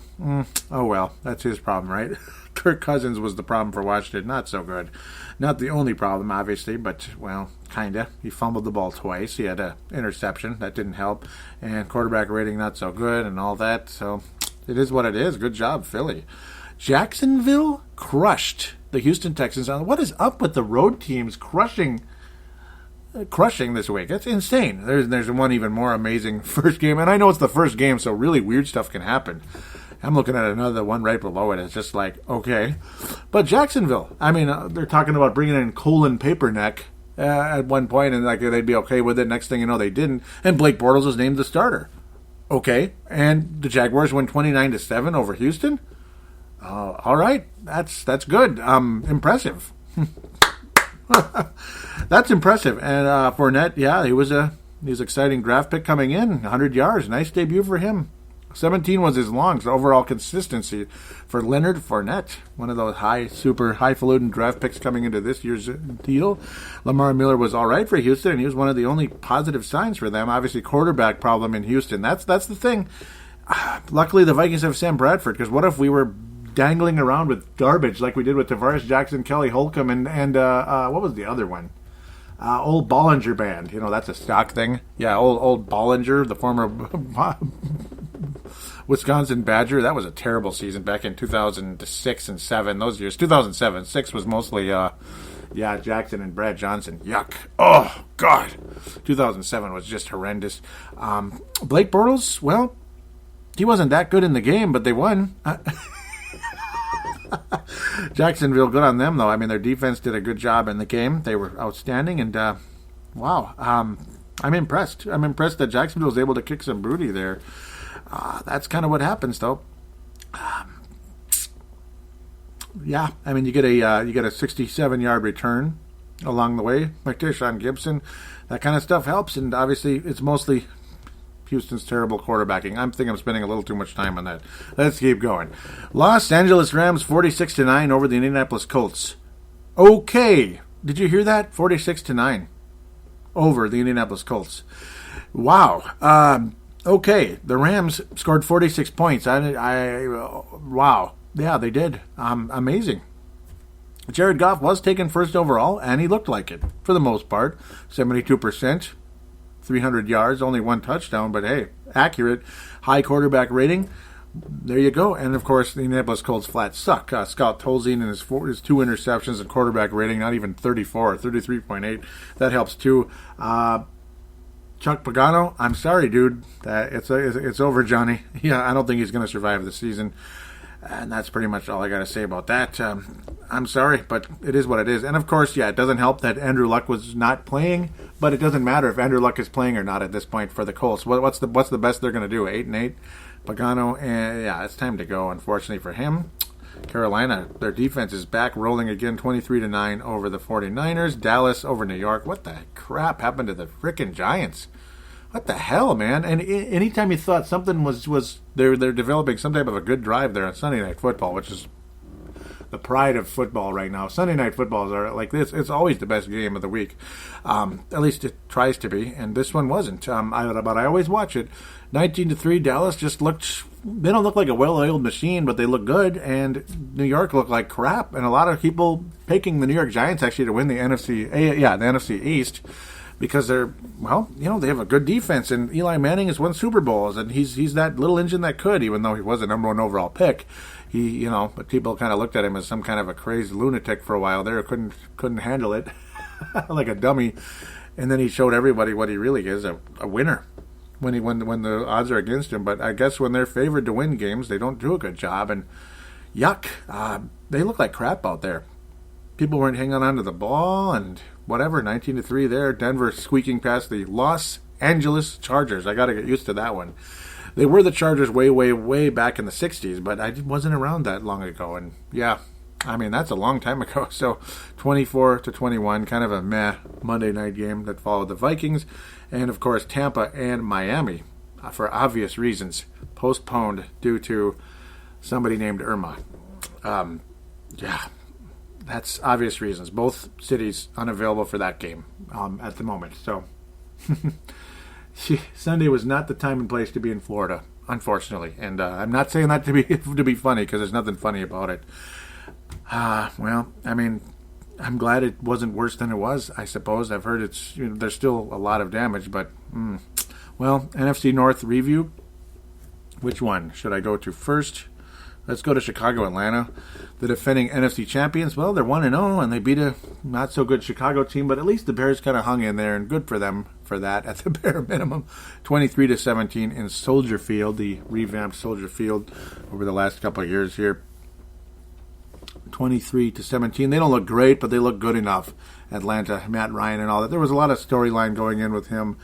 Speaker 3: Oh, well, that's his problem, right? Kirk Cousins was the problem for Washington. Not so good. Not the only problem, obviously, but, well, kind of. He fumbled the ball twice. He had an interception. That didn't help. And quarterback rating not so good and all that. So it is what it is. Good job, Philly. Jacksonville crushed the Houston Texans. What is up with the road teams crushing this week? That's insane. There's one even more amazing first game, and I know it's the first game, so really weird stuff can happen. I'm looking at another one right below it. It's just like, okay. But Jacksonville, I mean, they're talking about bringing in Colin Kaepernick at one point, and they'd be okay with it. Next thing you know, they didn't. And Blake Bortles was named the starter. Okay. And the Jaguars win 29-7 over Houston. All right. That's good. Impressive. That's impressive. And Fournette, yeah, he was an exciting draft pick coming in. 100 yards. Nice debut for him. 17 was his long, so overall consistency for Leonard Fournette. One of those super highfalutin draft picks coming into this year's deal. Lamar Miller was all right for Houston, and he was one of the only positive signs for them. Obviously, quarterback problem in Houston. That's the thing. Luckily, the Vikings have Sam Bradford, because what if we were dangling around with garbage like we did with Tavares Jackson, Kelly Holcomb, and what was the other one? Old Bollinger Band. You know, that's a stock thing. Yeah, old Bollinger, the former Wisconsin Badger. That was a terrible season back in 2006 and 7. Those years. 2007. 6 was mostly, Jackson and Brad Johnson. Yuck. Oh, God. 2007 was just horrendous. Blake Bortles, well, he wasn't that good in the game, but they won. Jacksonville, good on them, though. I mean, their defense did a good job in the game. They were outstanding, and wow. I'm impressed. I'm impressed that Jacksonville was able to kick some booty there. That's kind of what happens, though. Yeah, I mean, you get a 67-yard return along the way, like Deshaun Gibson. That kind of stuff helps, and obviously it's mostly Houston's terrible quarterbacking. I'm spending a little too much time on that. Let's keep going. Los Angeles Rams 46-9 over the Indianapolis Colts. Okay, did you hear that? 46-9 over the Indianapolis Colts. Wow. Okay, the Rams scored 46 points. Wow. Yeah, they did. Amazing. Jared Goff was taken first overall, and he looked like it for the most part. 72%, 300 yards, only 1 touchdown, but hey, accurate, high quarterback rating. There you go. And, of course, the Indianapolis Colts flat suck. Scott Tolzien and his 2 interceptions and quarterback rating, not even 34, 33.8. That helps, too. Chuck Pagano, I'm sorry, dude. It's over, Johnny. Yeah, I don't think he's going to survive the season. And that's pretty much all I got to say about that. I'm sorry, but it is what it is. And, of course, yeah, it doesn't help that Andrew Luck was not playing, but it doesn't matter if Andrew Luck is playing or not at this point for the Colts. What's the best they're going to do, 8-8? Pagano, yeah, it's time to go, unfortunately for him. Carolina, their defense is back rolling again, 23-9 over the 49ers. Dallas over New York. What the crap happened to the frickin' Giants? What the hell, man? And anytime you thought something was they're developing some type of a good drive there on Sunday Night Football, which is the pride of football right now. Sunday Night Footballs are like this. It's always the best game of the week. At least it tries to be, and this one wasn't. But I always watch it. 19-3, Dallas just looked. They don't look like a well-oiled machine, but they look good. And New York looked like crap. And a lot of people picking the New York Giants actually to win the NFC East, because they have a good defense. And Eli Manning has won Super Bowls, and he's that little engine that could, even though he was a number 1 overall pick. But people kind of looked at him as some kind of a crazy lunatic for a while there. Couldn't handle it, like a dummy. And then he showed everybody what he really is, a winner. When the odds are against him. But I guess when they're favored to win games, they don't do a good job. And yuck, they look like crap out there. People weren't hanging on to the ball and whatever. 19-3 there. Denver squeaking past the Los Angeles Chargers. I got to get used to that one. They were the Chargers way, way, way back in the 60s, but I wasn't around that long ago. And yeah, I mean, that's a long time ago. So 24-21, kind of a meh Monday night game that followed the Vikings. And, of course, Tampa and Miami, for obvious reasons, postponed due to somebody named Irma. Yeah, that's obvious reasons. Both cities unavailable for that game at the moment. So Sunday was not the time and place to be in Florida, unfortunately. And I'm not saying that to be funny, because there's nothing funny about it. Well, I mean, I'm glad it wasn't worse than it was, I suppose. I've heard there's still a lot of damage, but, well, NFC North review. Which one should I go to first? Let's go to Chicago, Atlanta. The defending NFC champions, well, they're 1-0, and they beat a not-so-good Chicago team, but at least the Bears kind of hung in there, and good for them for that, at the bare minimum. 23-17 in Soldier Field, the revamped Soldier Field over the last couple of years here. 23-17. They don't look great, but they look good enough. Atlanta, Matt Ryan and all that. There was a lot of storyline going in with him.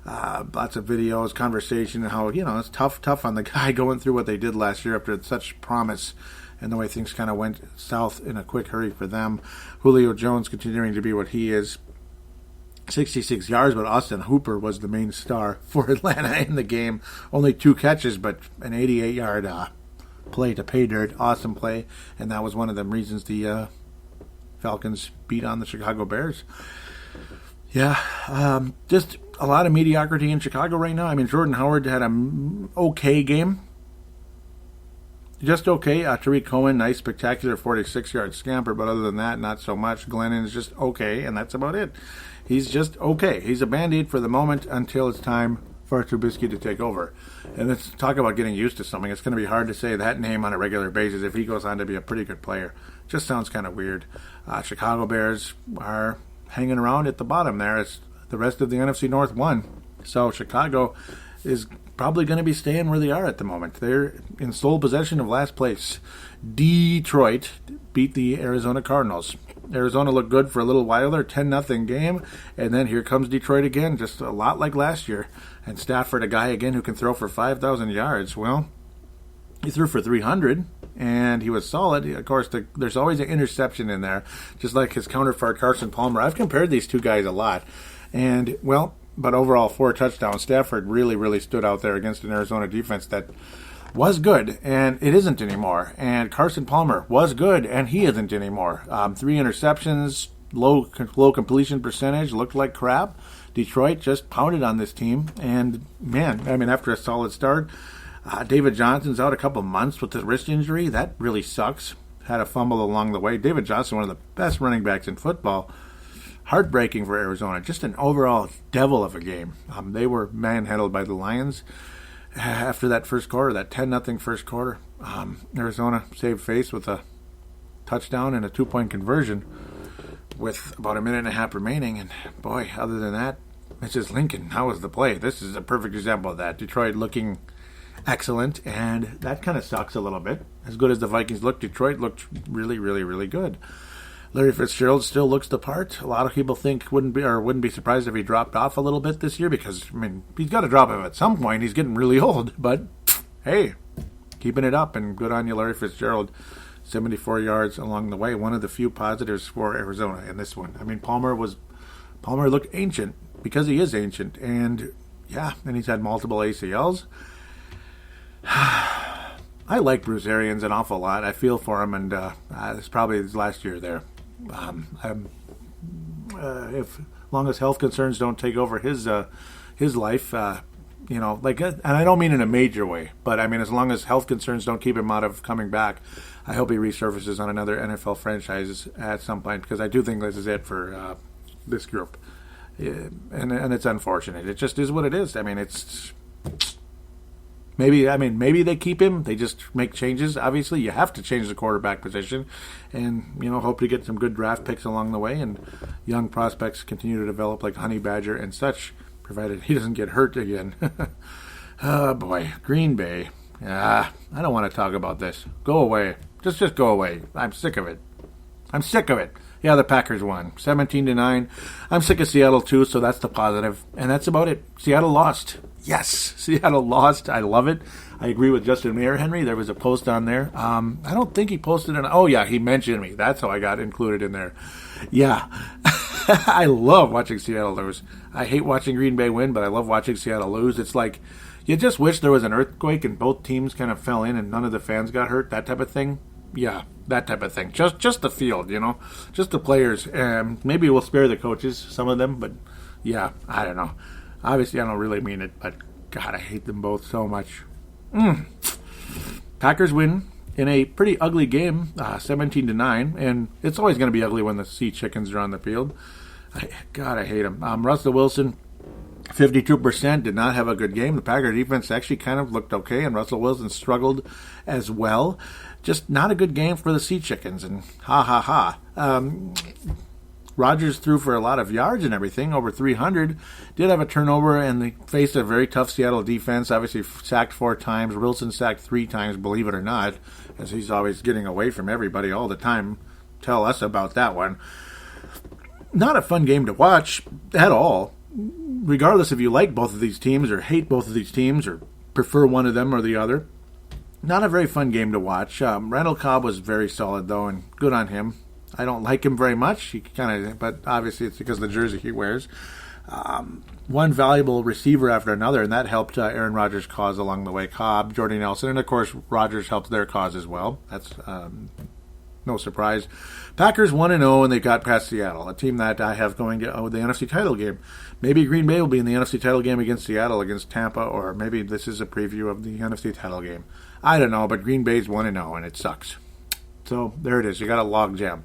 Speaker 3: Lots of videos, conversation, how, it's tough on the guy going through what they did last year after such promise, and the way things kind of went south in a quick hurry for them. Julio Jones continuing to be what he is. 66 yards, but Austin Hooper was the main star for Atlanta in the game. Only 2 catches, but an 88-yard play to pay dirt. Awesome play. And that was one of the reasons the Falcons beat on the Chicago Bears. Yeah, just a lot of mediocrity in Chicago right now. I mean, Jordan Howard had an okay game. Just okay. Tariq Cohen, nice, spectacular 46-yard scamper, but other than that, not so much. Glennon is just okay, and that's about it. He's just okay. He's a Band-Aid for the moment until it's time for Trubisky to take over. And let's talk about getting used to something. It's going to be hard to say that name on a regular basis if he goes on to be a pretty good player. Just sounds kind of weird. Chicago Bears are hanging around at the bottom there. It's the rest of the NFC North won. So Chicago is probably going to be staying where they are at the moment. They're in sole possession of last place. Detroit beat the Arizona Cardinals. Arizona looked good for a little while there, 10-0 game, and then here comes Detroit again, just a lot like last year. And Stafford, a guy again who can throw for 5,000 yards. Well, he threw for 300, and he was solid. Of course, there's always an interception in there, just like his counterpart Carson Palmer. I've compared these two guys a lot. And, well, but overall 4 touchdowns. Stafford really, really stood out there against an Arizona defense that was good, and it isn't anymore. And Carson Palmer was good, and he isn't anymore. 3 interceptions, low completion percentage, looked like crap. Detroit just pounded on this team, and, man, I mean, after a solid start, David Johnson's out a couple months with the wrist injury. That really sucks. Had a fumble along the way. David Johnson, one of the best running backs in football. Heartbreaking for Arizona. Just an overall devil of a game. They were manhandled by the Lions. after that first quarter, that 10-0 first quarter. Arizona saved face with a touchdown and a 2-point conversion with about a minute and a half remaining. And boy, other than that, it's just Lincoln. How was the play? This is a perfect example of that. Detroit looking excellent, and that kind of sucks a little bit. As good as the Vikings looked, Detroit looked really, really, really good. Larry Fitzgerald still looks the part. A lot of people think wouldn't be surprised if he dropped off a little bit this year, because he's got to drop off at some point. He's getting really old, but hey, keeping it up, and good on you, Larry Fitzgerald. 74 yards along the way. One of the few positives for Arizona in this one. Palmer looked ancient because he is ancient, and he's had multiple ACLs. I like Bruce Arians an awful lot. I feel for him, and it's probably his last year there. If long as health concerns don't take over his life, and I don't mean in a major way, but as long as health concerns don't keep him out of coming back, I hope he resurfaces on another NFL franchise at some point, because I do think this is it for this group. And it's unfortunate. It just is what it is. It's maybe they keep him. They just make changes. Obviously, you have to change the quarterback position, and hope to get some good draft picks along the way, and young prospects continue to develop like Honey Badger and such, provided he doesn't get hurt again. Oh boy, Green Bay. I don't want to talk about this. Go away. Just go away. I'm sick of it. Yeah, the Packers won 17-9. I'm sick of Seattle too, so that's the positive, and that's about it. Seattle lost. Yes, Seattle lost. I love it. I agree with Justin Mayer, Henry. There was a post on there. I don't think he posted it. Oh yeah, he mentioned me. That's how I got included in there. Yeah, I love watching Seattle lose. I hate watching Green Bay win, but I love watching Seattle lose. It's like you just wish there was an earthquake and both teams kind of fell in and none of the fans got hurt. That type of thing. Yeah, that type of thing. Just the field, just the players. Maybe we'll spare the coaches, some of them, but yeah, I don't know. Obviously, I don't really mean it, but God, I hate them both so much. Packers win in a pretty ugly game, 17-9, and it's always going to be ugly when the Sea Chickens are on the field. I hate them. Russell Wilson, 52%, did not have a good game. The Packers defense actually kind of looked okay, and Russell Wilson struggled as well. Just not a good game for the Sea Chickens, and ha. Rodgers threw for a lot of yards and everything, over 300. Did have a turnover, and they faced a very tough Seattle defense. Obviously sacked 4 times. Wilson sacked 3 times, believe it or not, as he's always getting away from everybody all the time. Tell us about that one. Not a fun game to watch at all, regardless if you like both of these teams or hate both of these teams or prefer one of them or the other. Not a very fun game to watch. Randall Cobb was very solid, though, and good on him. I don't like him very much, but obviously it's because of the jersey he wears. One valuable receiver after another, and that helped Aaron Rodgers' cause along the way. Cobb, Jordy Nelson, and of course Rodgers helped their cause as well. That's no surprise. Packers 1-0, and they got past Seattle, a team that I have going to the NFC title game. Maybe Green Bay will be in the NFC title game against Seattle, against Tampa, or maybe this is a preview of the NFC title game. I don't know, but Green Bay's 1-0, and it sucks. So there it is. You got a log jam.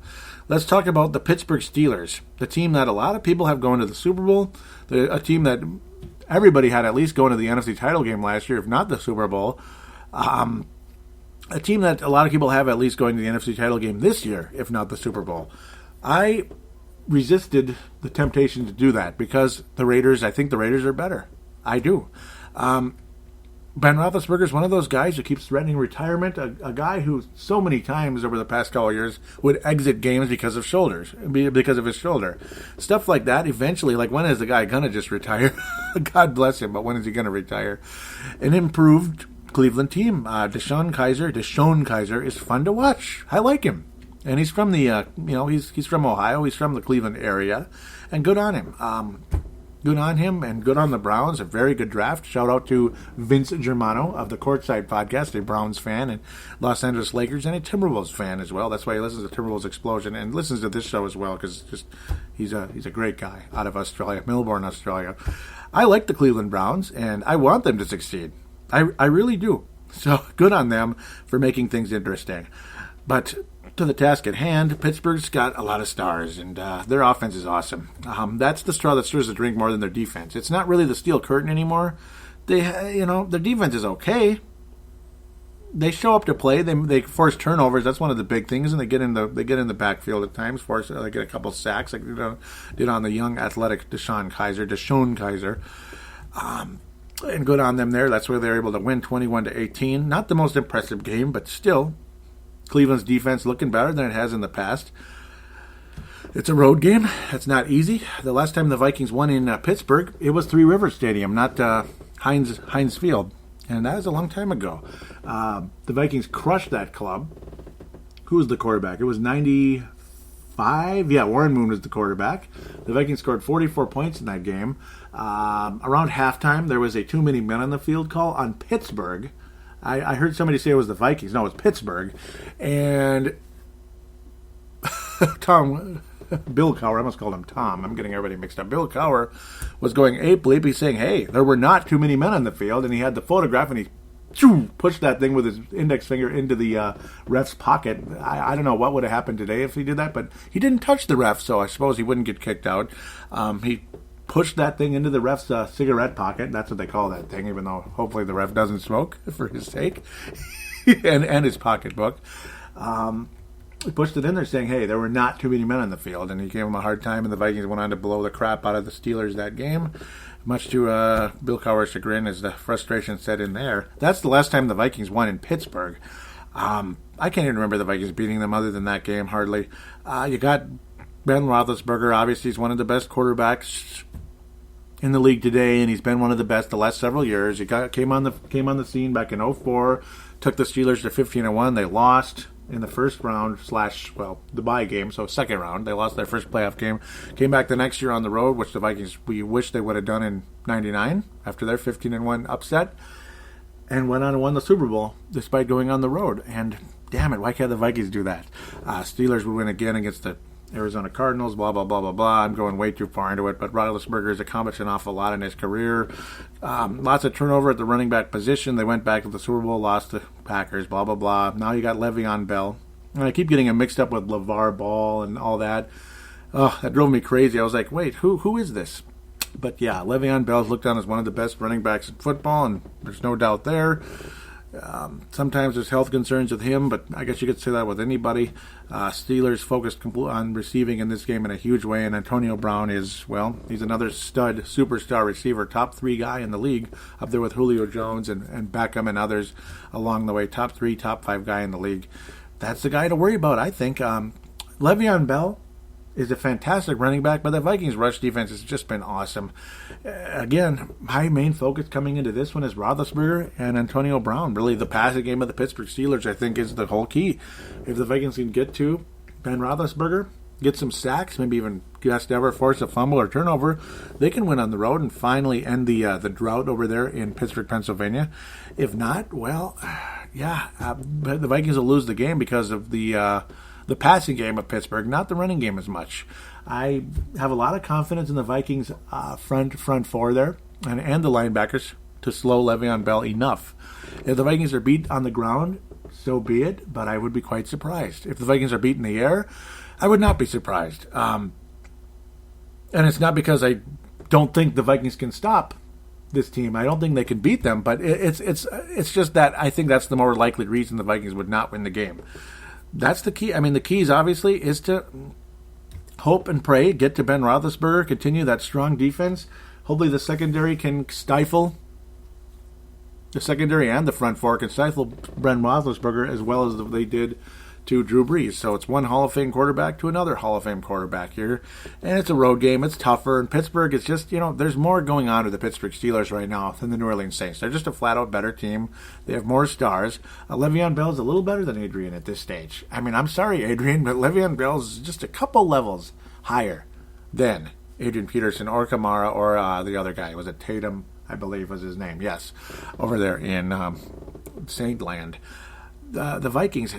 Speaker 3: Let's talk about the Pittsburgh Steelers, the team that a lot of people have going to the Super Bowl, a team that everybody had at least going to the NFC title game last year, if not the Super Bowl. A team that a lot of people have at least going to the NFC title game this year, if not the Super Bowl. I resisted the temptation to do that because I think the Raiders are better. I do. Ben Roethlisberger is one of those guys who keeps threatening retirement, a guy who so many times over the past couple of years would exit games because of his shoulder. Stuff like that, eventually, like when is the guy going to just retire? God bless him, but when is he going to retire? An improved Cleveland team. Deshaun Kaiser is fun to watch. I like him. And he's from he's from Ohio. He's from the Cleveland area. And good on him. Good on him and good on the Browns. A very good draft. Shout out to Vince Germano of the Courtside Podcast, a Browns fan and Los Angeles Lakers and a Timberwolves fan as well. That's why he listens to Timberwolves Explosion and listens to this show as well because he's a great guy out of Australia, Melbourne, Australia. I like the Cleveland Browns and I want them to succeed. I really do. So good on them for making things interesting. But to the task at hand, Pittsburgh's got a lot of stars, and their offense is awesome. That's the straw that stirs the drink more than their defense. It's not really the steel curtain anymore. their defense is okay. They show up to play. They force turnovers. That's one of the big things, and they get in the backfield at times. They get a couple sacks, like did on the young athletic Deshaun Kaiser, and good on them there. That's where they're able to win 21-18. Not the most impressive game, but still, Cleveland's defense looking better than it has in the past. It's a road game. That's not easy. The last time the Vikings won in Pittsburgh, it was Three Rivers Stadium, not Heinz Field. And that was a long time ago. The Vikings crushed that club. Who was the quarterback? It was 95? Yeah, Warren Moon was the quarterback. The Vikings scored 44 points in that game. Around halftime, there was a too many men on the field call on Pittsburgh. I heard somebody say it was the Vikings. No, it was Pittsburgh. And Bill Cowher, I almost called him Tom. I'm getting everybody mixed up. Bill Cowher was going ape-leap. He's saying, hey, there were not too many men on the field. And he had the photograph, and he pushed that thing with his index finger into the ref's pocket. I don't know what would have happened today if he did that, but he didn't touch the ref, so I suppose he wouldn't get kicked out. He pushed that thing into the ref's cigarette pocket. That's what they call that thing, even though hopefully the ref doesn't smoke, for his sake, and his pocketbook. He pushed it in there saying, hey, there were not too many men on the field, and he gave him a hard time, and the Vikings went on to blow the crap out of the Steelers that game, much to Bill Cowher's chagrin, as the frustration set in there. That's the last time the Vikings won in Pittsburgh. I can't even remember the Vikings beating them other than that game, hardly. You got Ben Roethlisberger. Obviously, he's one of the best quarterbacks in the league today, and he's been one of the best the last several years. He came on the scene back in 2004, took the Steelers to 15-1. They lost in the first round the bye game, so second round. They lost their first playoff game. Came back the next year on the road, which the Vikings, we wish they would have done in 99 after their 15-1 upset, and went on and won the Super Bowl despite going on the road. And damn it, why can't the Vikings do that? Steelers would win again against the Arizona Cardinals, blah, blah, blah, blah, blah. I'm going way too far into it, but Roethlisberger has accomplished an awful lot in his career. Lots of turnover at the running back position. They went back to the Super Bowl, lost to Packers, blah, blah, blah. Now you got Le'Veon Bell. And I keep getting him mixed up with LeVar Ball and all that. Oh, that drove me crazy. I was like, wait, who is this? But yeah, Le'Veon Bell is looked on as one of the best running backs in football, and there's no doubt there. Sometimes there's health concerns with him, but I guess you could say that with anybody. Steelers focused on receiving in this game in a huge way, and Antonio Brown is, he's another stud, superstar receiver, top 3 guy in the league, up there with Julio Jones and Beckham and others along the way. Top 3, top 5 guy in the league. That's the guy to worry about, I think. Le'Veon Bell is a fantastic running back, but the Vikings' rush defense has just been awesome. Again, my main focus coming into this one is Roethlisberger and Antonio Brown. Really, the passing game of the Pittsburgh Steelers, I think, is the whole key. If the Vikings can get to Ben Roethlisberger, get some sacks, maybe even just ever force a fumble or turnover, they can win on the road and finally end the drought over there in Pittsburgh, Pennsylvania. If not, the Vikings will lose the game because of the passing game of Pittsburgh, not the running game as much. I have a lot of confidence in the Vikings front four there and the linebackers to slow Le'Veon Bell enough. If the Vikings are beat on the ground, so be it, but I would be quite surprised. If the Vikings are beat in the air, I would not be surprised. And it's not because I don't think the Vikings can stop this team. I don't think they can beat them, but it's just that I think that's the more likely reason the Vikings would not win the game. That's the key. I mean, the keys, obviously, is to hope and pray, get to Ben Roethlisberger, continue that strong defense. Hopefully the secondary can stifle, the secondary and the front four can stifle Ben Roethlisberger as well as they did to Drew Brees. So it's one Hall of Fame quarterback to another Hall of Fame quarterback here. And it's a road game. It's tougher. And Pittsburgh is just, there's more going on with the Pittsburgh Steelers right now than the New Orleans Saints. They're just a flat-out better team. They have more stars. Le'Veon Bell is a little better than Adrian at this stage. I mean, I'm sorry, Adrian, but Le'Veon Bell is just a couple levels higher than Adrian Peterson or Kamara or the other guy. Was it Tatum, I believe was his name? Yes, over there in Saint Land. The Vikings...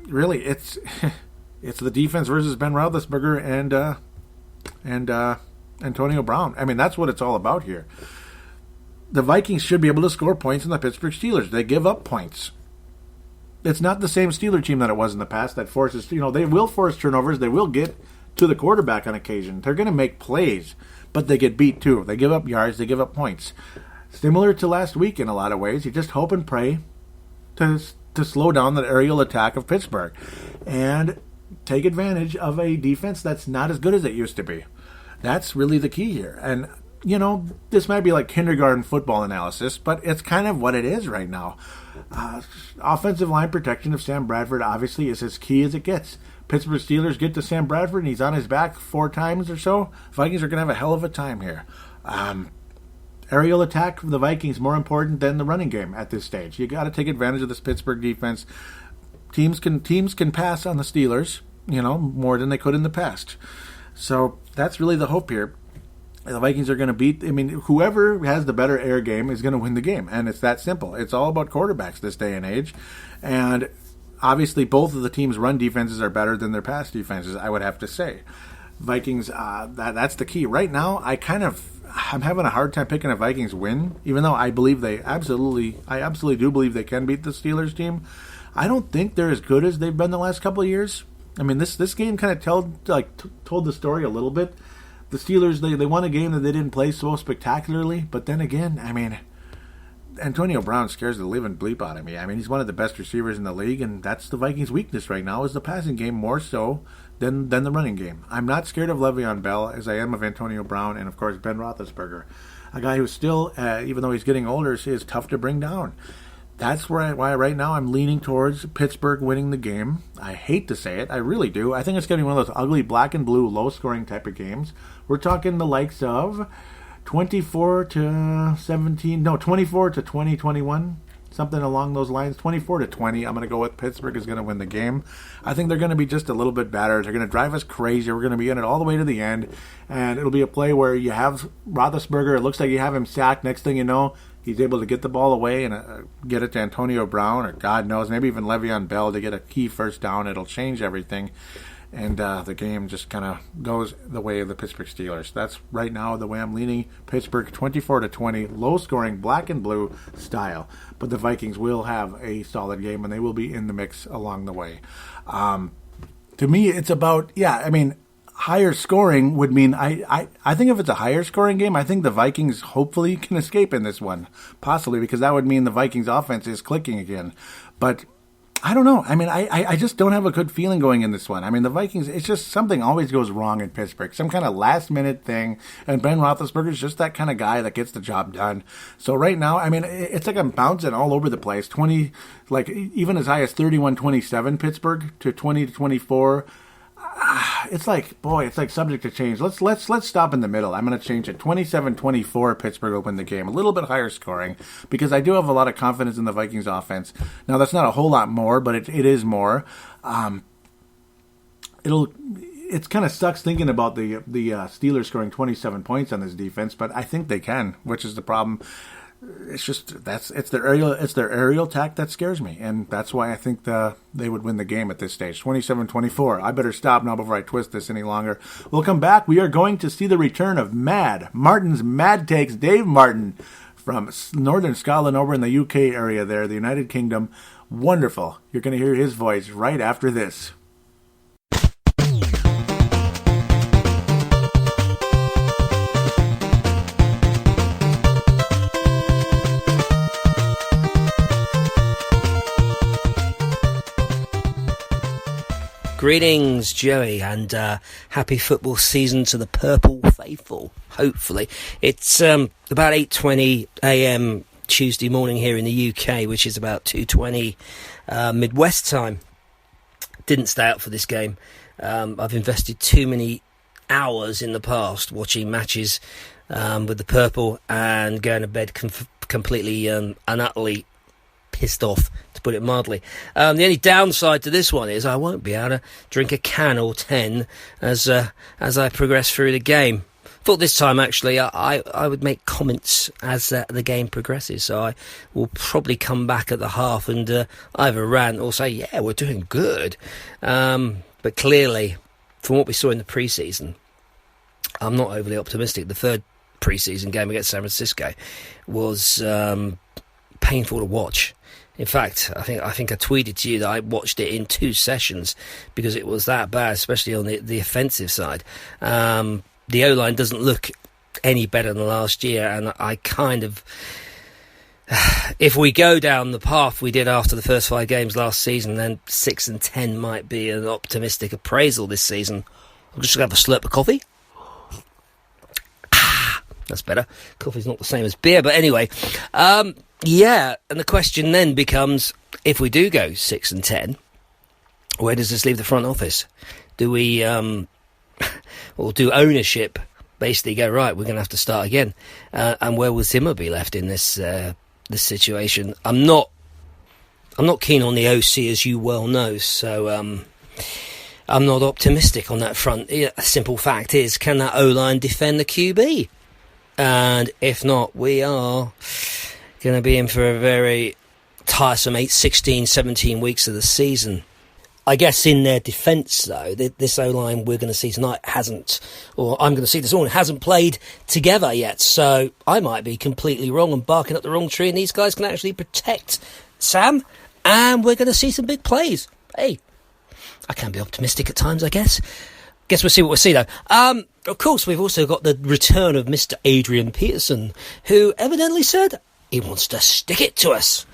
Speaker 3: really, it's the defense versus Ben Roethlisberger and Antonio Brown. I mean, that's what it's all about here. The Vikings should be able to score points in the Pittsburgh Steelers. They give up points. It's not the same Steeler team that it was in the past that forces, they will force turnovers. They will get to the quarterback on occasion. They're going to make plays, but they get beat too. They give up yards. They give up points. similar to last week in a lot of ways. You just hope and pray to slow down the aerial attack of Pittsburgh and take advantage of a defense that's not as good as it used to be. That's really the key here. And, this might be like kindergarten football analysis, but it's kind of what it is right now. Offensive line protection of Sam Bradford obviously is as key as it gets. Pittsburgh Steelers get to Sam Bradford and he's on his back 4 times or so. Vikings are going to have a hell of a time here. Aerial attack for the Vikings more important than the running game at this stage. You got to take advantage of this Pittsburgh defense. Teams can pass on the Steelers, more than they could in the past. So that's really the hope here. The Vikings are going to beat, whoever has the better air game is going to win the game. And it's that simple. It's all about quarterbacks this day and age. And obviously both of the teams' run defenses are better than their pass defenses, I would have to say. Vikings, that's the key. Right now, I'm having a hard time picking a Vikings win, even though I believe I absolutely do believe they can beat the Steelers team. I don't think they're as good as they've been the last couple of years. This game kind of told the story a little bit. The Steelers, they won a game that they didn't play so spectacularly, but then again, Antonio Brown scares the living bleep out of me. He's one of the best receivers in the league, and that's the Vikings' weakness right now is the passing game more so than the running game. I'm not scared of Le'Veon Bell as I am of Antonio Brown and, of course, Ben Roethlisberger, a guy who's still, even though he's getting older, is tough to bring down. That's why right now I'm leaning towards Pittsburgh winning the game. I hate to say it. I really do. I think it's going to be one of those ugly black and blue, low-scoring type of games. We're talking the likes of 24 to 20, 21, something along those lines. 24 to 20. I'm going to go with Pittsburgh is going to win the game. I think they're going to be just a little bit battered. They're going to drive us crazy. We're going to be in it all the way to the end, and it'll be a play where you have Roethlisberger. It looks like you have him sacked. Next thing you know, he's able to get the ball away and get it to Antonio Brown, or God knows, maybe even Le'Veon Bell to get a key first down. It'll change everything. And the game just kind of goes the way of the Pittsburgh Steelers. That's right now the way I'm leaning. Pittsburgh 24 to 20, low-scoring, black and blue style. But the Vikings will have a solid game, and they will be in the mix along the way. To me, it's about, higher scoring would mean, I think if it's a higher scoring game, I think the Vikings hopefully can escape in this one. Possibly, because that would mean the Vikings offense is clicking again. But I don't know. I just don't have a good feeling going in this one. The Vikings, it's just something always goes wrong in Pittsburgh. Some kind of last-minute thing, and Ben Roethlisberger is just that kind of guy that gets the job done. So right now, it's like I'm bouncing all over the place. Even as high as 31-27 Pittsburgh to 20-24. It's like subject to change. Let's stop in the middle. I'm going to change it. 27-24, Pittsburgh will win the game. A little bit higher scoring because I do have a lot of confidence in the Vikings offense. Now, that's not a whole lot more, but it is more. It kind of sucks thinking about the Steelers scoring 27 points on this defense, but I think they can, which is the problem. It's just it's their aerial attack that scares me, and that's why I think they would win the game at this stage. 27-24. I better stop now before I twist this any longer. We'll come back. We are going to see the return of Martin's Mad Takes. Dave Martin from Northern Scotland over in the UK area there, the United Kingdom. Wonderful. You're going to hear his voice right after this.
Speaker 4: Greetings, Joey, and happy football season to the Purple Faithful, hopefully. It's about 8:20 a.m. Tuesday morning here in the UK, which is about 2:20 Midwest time. Didn't stay out for this game. I've invested too many hours in the past watching matches with the Purple and going to bed completely and utterly pissed off, to put it mildly. The only downside to this one is I won't be able to drink a can or 10 as I progress through the game. Thought this time actually I would make comments as the game progresses, so I will probably come back at the half and either rant or say, yeah, we're doing good. But clearly, from what we saw in the pre-season, I'm not overly optimistic. The third pre-season game against San Francisco was painful to watch. In fact, I think I tweeted to you that I watched it in 2 sessions because it was that bad, especially on the offensive side. The O-line doesn't look any better than last year, and I kind of if we go down the path we did after the first 5 games last season, then 6-10 might be an optimistic appraisal this season. I'm just going to have a slurp of coffee. That's better. Coffee's not the same as beer, but anyway. Yeah, and the question then becomes, if we do go 6-10, where does this leave the front office? Do we, or do ownership basically go, right, we're going to have to start again? And where will Zimmer be left in this this situation? I'm not keen on the OC, as you well know, so I'm not optimistic on that front. A simple fact is, can that O-line defend the QB? And if not, we are going to be in for a very tiresome 16, 17 weeks of the season. I guess in their defence, though, this O-line we're going to see tonight hasn't, or I'm going to see this morning, hasn't played together yet. So I might be completely wrong and barking up the wrong tree, and these guys can actually protect Sam, and we're going to see some big plays. Hey, I can be optimistic at times, I guess. Guess we'll see what we'll see, though. Of course, we've also got the return of Mr. Adrian Peterson, who evidently said he wants to stick it to us.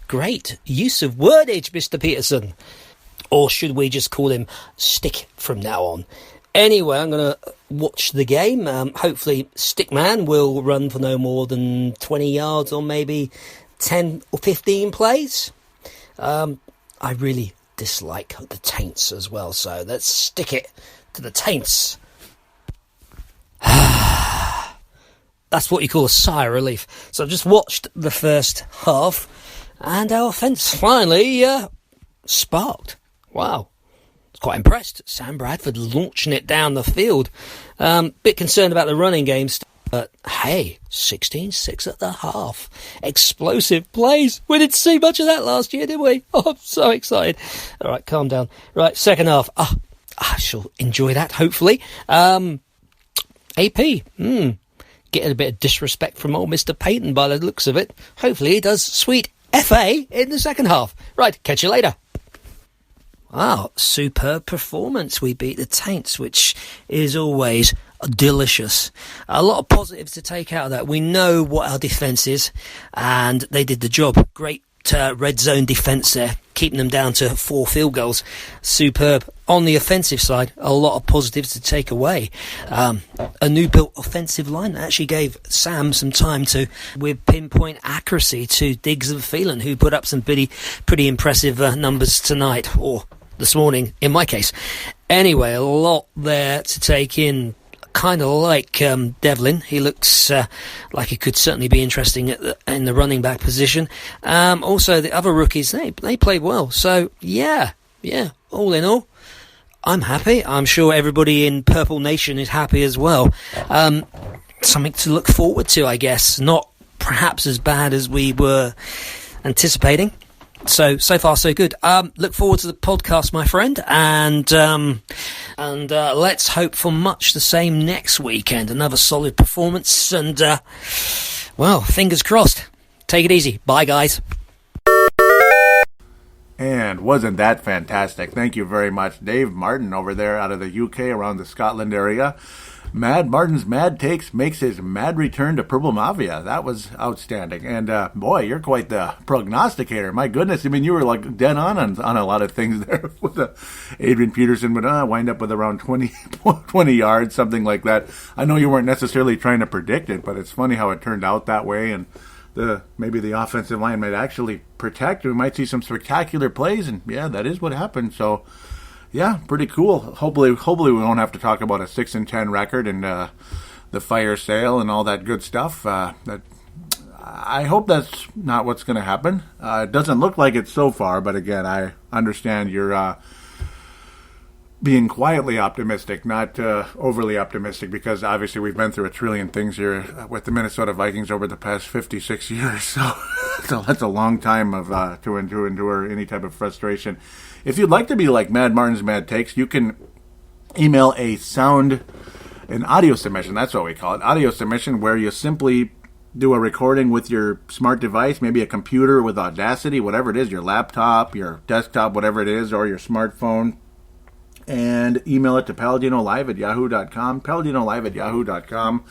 Speaker 4: Great use of wordage, Mr. Peterson. Or should we just call him Stick from now on? Anyway, I'm going to watch the game. Hopefully, Stickman will run for no more than 20 yards or maybe 10 or 15 plays. I really dislike the Taints as well, so let's stick it to the Taints. That's what you call a sigh of relief. So I've just watched the first half, and our offence finally sparked. Wow. Quite impressed. Sam Bradford launching it down the field. Bit concerned about the running game, but hey, 16-6 at the half. Explosive plays. We didn't see much of that last year, did we? Oh, I'm so excited. All right, calm down. Right, second half. I shall enjoy that, hopefully. AP, getting a bit of disrespect from old Mr. Payton by the looks of it. Hopefully he does sweet FA in the second half. Right, catch you later. Wow, superb performance. We beat the Taints, which is always delicious. A lot of positives to take out of that. We know what our defence is, and they did the job. Great red zone defence there, keeping them down to 4 field goals. Superb. On the offensive side, a lot of positives to take away. A new built offensive line that actually gave Sam some time to, with pinpoint accuracy, to Diggs and Phelan, who put up some pretty impressive numbers tonight, or this morning, in my case. Anyway, a lot there to take in. Kind of like Devlin. He looks like he could certainly be interesting in the running back position. Also, the other rookies, they played well. So, yeah, all in all, I'm happy. I'm sure everybody in Purple Nation is happy as well. Something to look forward to, I guess. Not perhaps as bad as we were anticipating. So far so good. Look forward to the podcast, my friend, and let's hope for much the same next weekend. Another solid performance, and well, fingers crossed. Take it easy. Bye, guys.
Speaker 3: And wasn't that fantastic? Thank you very much, Dave Martin over there out of the UK, around the Scotland area. Mad Martin's Mad Takes makes his mad return to Purple Mafia. That was outstanding. And, boy, you're quite the prognosticator. My goodness. I mean, you were like dead on a lot of things there. With Adrian Peterson would wind up with around 20 yards, something like that. I know you weren't necessarily trying to predict it, but it's funny how it turned out that way. And maybe the offensive line might actually protect. We might see some spectacular plays. And, yeah, that is what happened. So, yeah, pretty cool. Hopefully we won't have to talk about a 6-10 record and the fire sale and all that good stuff. I hope that's not what's going to happen. It doesn't look like it so far, but again, I understand you're being quietly optimistic, not overly optimistic, because obviously we've been through a trillion things here with the Minnesota Vikings over the past 56 years. So that's a long time to endure any type of frustration. If you'd like to be like Mad Martin's Mad Takes, you can email an audio submission. That's what we call it. Audio submission, where you simply do a recording with your smart device, maybe a computer with Audacity, whatever it is, your laptop, your desktop, whatever it is, or your smartphone, and email it to paladinolive@yahoo.com, paladinolive@yahoo.com.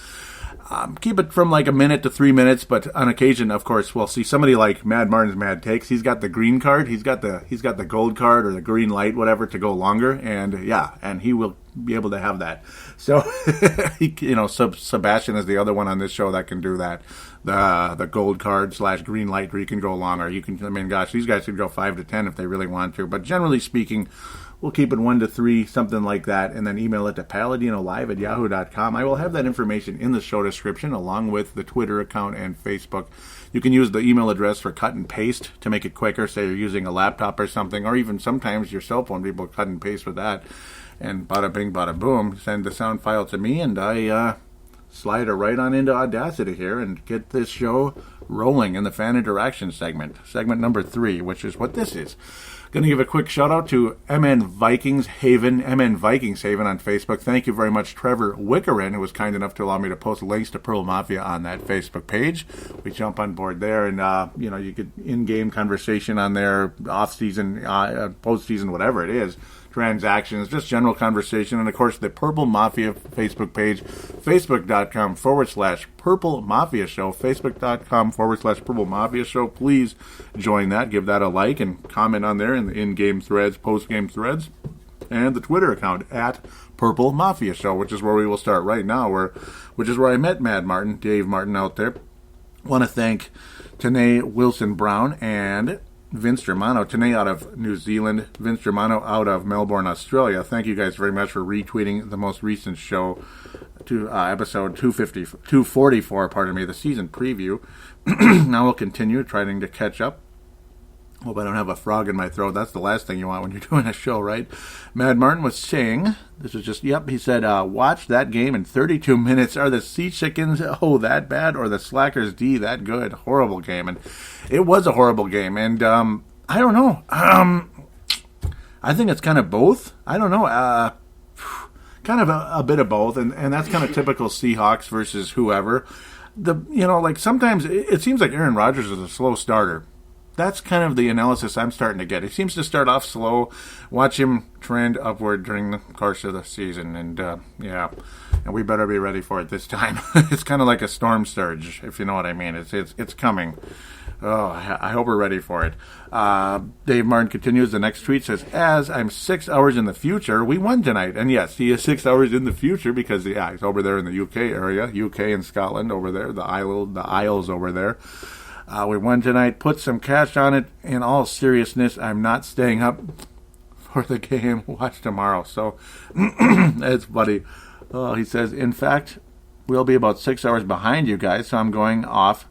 Speaker 3: Keep it from like a minute to 3 minutes, but on occasion, of course, we'll see somebody like Mad Martin's Mad Takes. He's got the green card, he's got the gold card or the green light, whatever, to go longer, and he will be able to have that. So, Sebastian is the other one on this show that can do that. The gold card / green light, where you can go longer. These guys could go 5 to 10 if they really want to. But generally speaking, we'll keep it 1 to 3, something like that, and then email it to paladinolive@yahoo.com. I will have that information in the show description, along with the Twitter account and Facebook. You can use the email address for cut and paste to make it quicker. Say you're using a laptop or something, or even sometimes your cell phone, people cut and paste with that. And bada bing, bada boom, send the sound file to me, and I slide it right on into Audacity here and get this show rolling in the fan interaction segment number 3, which is what this is. Going to give a quick shout out to MN Vikings Haven on Facebook. Thank you very much, Trevor Wickerin, who was kind enough to allow me to post links to Pearl Mafia on that Facebook page. We jump on board there, and you get in-game conversation on there, off-season, post-season, whatever it is. Transactions, just general conversation, and of course the Purple Mafia Facebook page, facebook.com/Purple Mafia Show, facebook.com/Purple Mafia Show. Please join that, give that a like, and comment on there in the in-game threads, post-game threads, and the Twitter account @Purple Mafia Show, which is where we will start right now, which is where I met Mad Martin, Dave Martin out there. Want to thank Tanae Wilson Brown and Vince Germano, Tanae out of New Zealand, Vince Germano out of Melbourne, Australia. Thank you guys very much for retweeting the most recent show, to episode 244, the season preview. Now we'll continue trying to catch up. Hope I don't have a frog in my throat. That's the last thing you want when you're doing a show, right? Mad Martin was saying, he said, watch that game in 32 minutes. Are the Sea Chickens, that bad? Or the Slackers D that good? Horrible game. And it was a horrible game. And I don't know. I think it's kind of both. I don't know. Kind of a bit of both. And that's kind of typical Seahawks versus whoever. Sometimes it seems like Aaron Rodgers is a slow starter. That's kind of the analysis I'm starting to get. He seems to start off slow, watch him trend upward during the course of the season, and we better be ready for it this time. It's kind of like a storm surge, if you know what I mean. It's coming. Oh, I hope we're ready for it. Dave Martin continues. The next tweet says, as I'm 6 hours in the future, we won tonight. And yes, he is 6 hours in the future because he's over there in the UK area, UK and Scotland over there, the Isles over there. We won tonight. Put some cash on it. In all seriousness, I'm not staying up for the game. Watch tomorrow. So, it's funny. He says, in fact, we'll be about 6 hours behind you guys, so I'm going off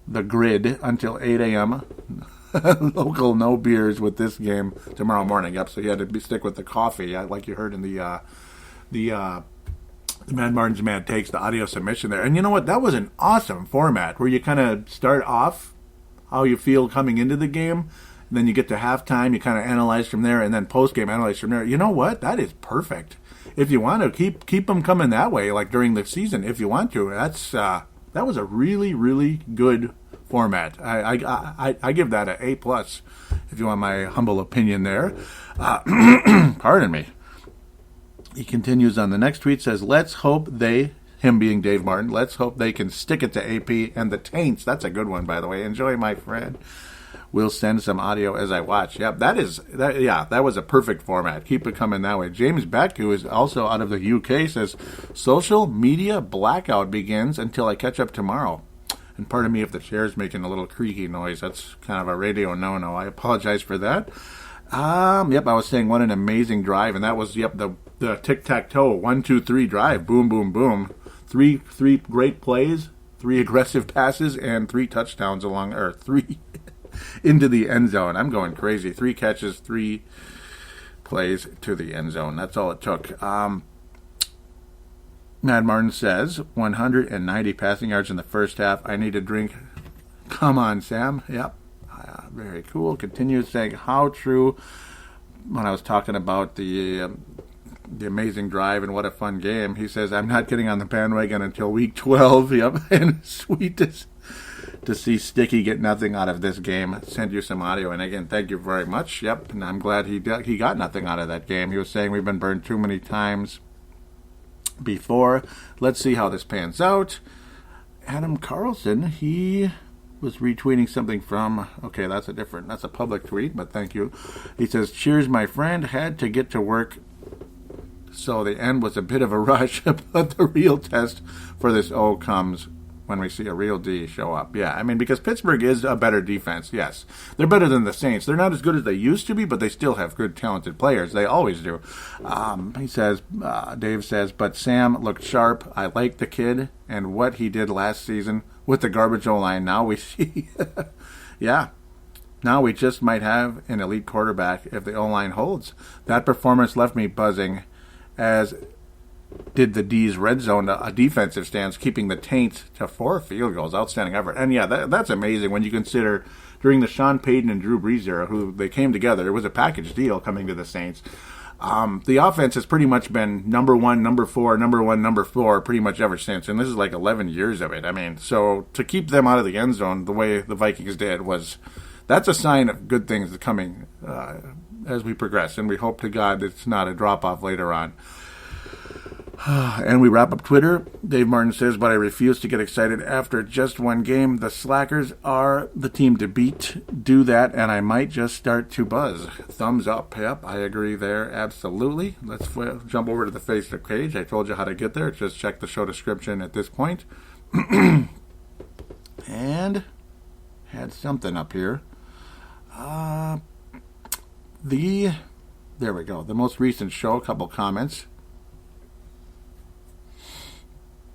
Speaker 3: the grid until 8 a.m. Local no beers with this game tomorrow morning. Yep, so you had to stick with the coffee, like you heard in the Mad Martin's Mad Takes, the audio submission there. And you know what? That was an awesome format where you kind of start off how you feel coming into the game, and then you get to halftime, you kind of analyze from there, and then post-game analyze from there. You know what? That is perfect. If you want to keep them coming that way, like during the season, if you want to, that was a really, really good format. I give that an A+, if you want my humble opinion there. Pardon me. He continues on the next tweet, says, let's hope him being Dave Martin, let's hope they can stick it to AP and the Taints. That's a good one, by the way. Enjoy, my friend. We'll send some audio as I watch. Yep, that was a perfect format. Keep it coming that way. James Beck, who is also out of the UK, says, social media blackout begins until I catch up tomorrow. And pardon me if the chair's making a little creaky noise. That's kind of a radio no-no. I apologize for that. I was saying what an amazing drive, and that was, the tic-tac-toe, 1, 2, 3 drive, boom, boom, boom. Three great plays, 3 aggressive passes, and 3 touchdowns 3 into the end zone. I'm going crazy. 3 catches, 3 plays to the end zone. That's all it took. Mad Martin says, 190 passing yards in the first half. I need a drink. Come on, Sam. Yep. Very cool. Continues saying, how true, when I was talking about the amazing drive and what a fun game, he says, I'm not getting on the bandwagon until week 12. Yep. And sweet to see Sticky get nothing out of this game. Send you some audio. And again, thank you very much. Yep. And I'm glad he got nothing out of that game. He was saying we've been burned too many times before. Let's see how this pans out. Adam Carlson, he was retweeting something from, okay, that's a public tweet, but thank you. He says, cheers, my friend, had to get to work, so the end was a bit of a rush, but the real test for this O comes when we see a real D show up. Yeah, I mean, because Pittsburgh is a better defense, yes. They're better than the Saints. They're not as good as they used to be, but they still have good, talented players. They always do. He says, Dave says, but Sam looked sharp. I like the kid and what he did last season with the garbage O-line. Now we see, yeah. Now we just might have an elite quarterback if the O-line holds. That performance left me buzzing, as did the D's red zone defensive stance, keeping the Taints to 4 field goals. Outstanding effort. And yeah, that's amazing when you consider during the Sean Payton and Drew Brees era, who they came together, it was a package deal coming to the Saints. The offense has pretty much been number 1, number 4, number 1, number 4 pretty much ever since. And this is like 11 years of it. I mean, so to keep them out of the end zone the way the Vikings did that's a sign of good things coming as we progress. And we hope to God it's not a drop-off later on. And we wrap up Twitter. Dave Martin says, but I refuse to get excited after just one game. The Slackers are the team to beat. Do that, and I might just start to buzz. Thumbs up. Yep, I agree there. Absolutely. Let's jump over to the Facebook page. I told you how to get there. Just check the show description at this point. And had something up here. There we go. The most recent show, a couple comments.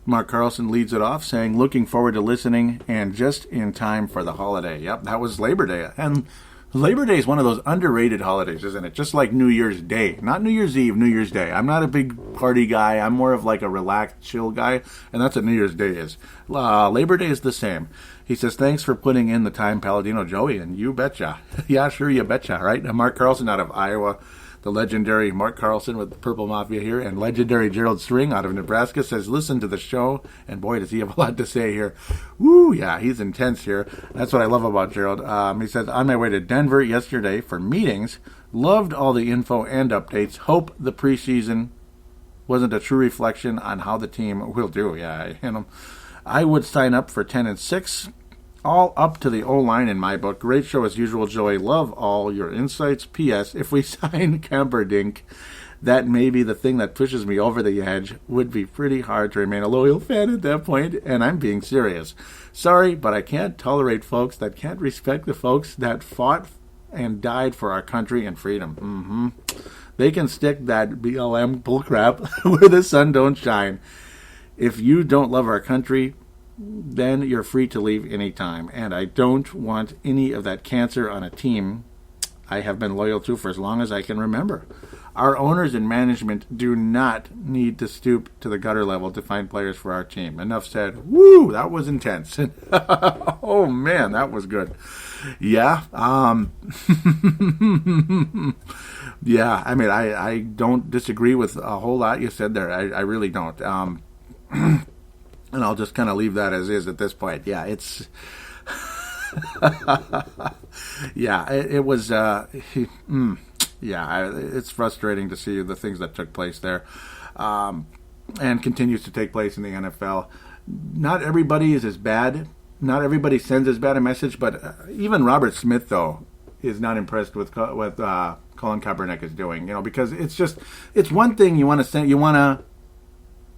Speaker 3: Mark Carlson leads it off, saying, looking forward to listening and just in time for the holiday. Yep, that was Labor Day. And Labor Day is one of those underrated holidays, isn't it? Just like New Year's Day. Not New Year's Eve, New Year's Day. I'm not a big party guy. I'm more of like a relaxed, chill guy, and that's what New Year's Day is. Labor Day is the same. He says, thanks for putting in the time, Paladino Joey, and you betcha. Yeah, sure, you betcha, right? Mark Carlson out of Iowa. The legendary Mark Carlson with the Purple Mafia here, and legendary Gerald String out of Nebraska says, listen to the show, and boy, does he have a lot to say here. Woo, yeah, he's intense here. That's what I love about Gerald. He says, on my way to Denver yesterday for meetings, loved all the info and updates. Hope the preseason wasn't a true reflection on how the team will do. Yeah, I would sign up for 10-6. All up to the O-line in my book. Great show as usual, Joey. Love all your insights. P.S. If we sign Camperdink, that may be the thing that pushes me over the edge. Would be pretty hard to remain a loyal fan at that point, and I'm being serious. Sorry, but I can't tolerate folks that can't respect the folks that fought and died for our country and freedom. They can stick that BLM bullcrap where the sun don't shine. If you don't love our country, then you're free to leave anytime. And I don't want any of that cancer on a team I have been loyal to for as long as I can remember. Our owners and management do not need to stoop to the gutter level to find players for our team. Enough said. Woo, that was intense. Oh, man, that was good. Yeah. Yeah, I mean, I don't disagree with a whole lot you said there. I really don't. And I'll just kind of leave that as is at this point. Yeah, it's... yeah, it was... it's frustrating to see the things that took place there. And continues to take place in the NFL. Not everybody is as bad. Not everybody sends as bad a message, but even Robert Smith, though, is not impressed with what Colin Kaepernick is doing. Because it's one thing you want to send... You want to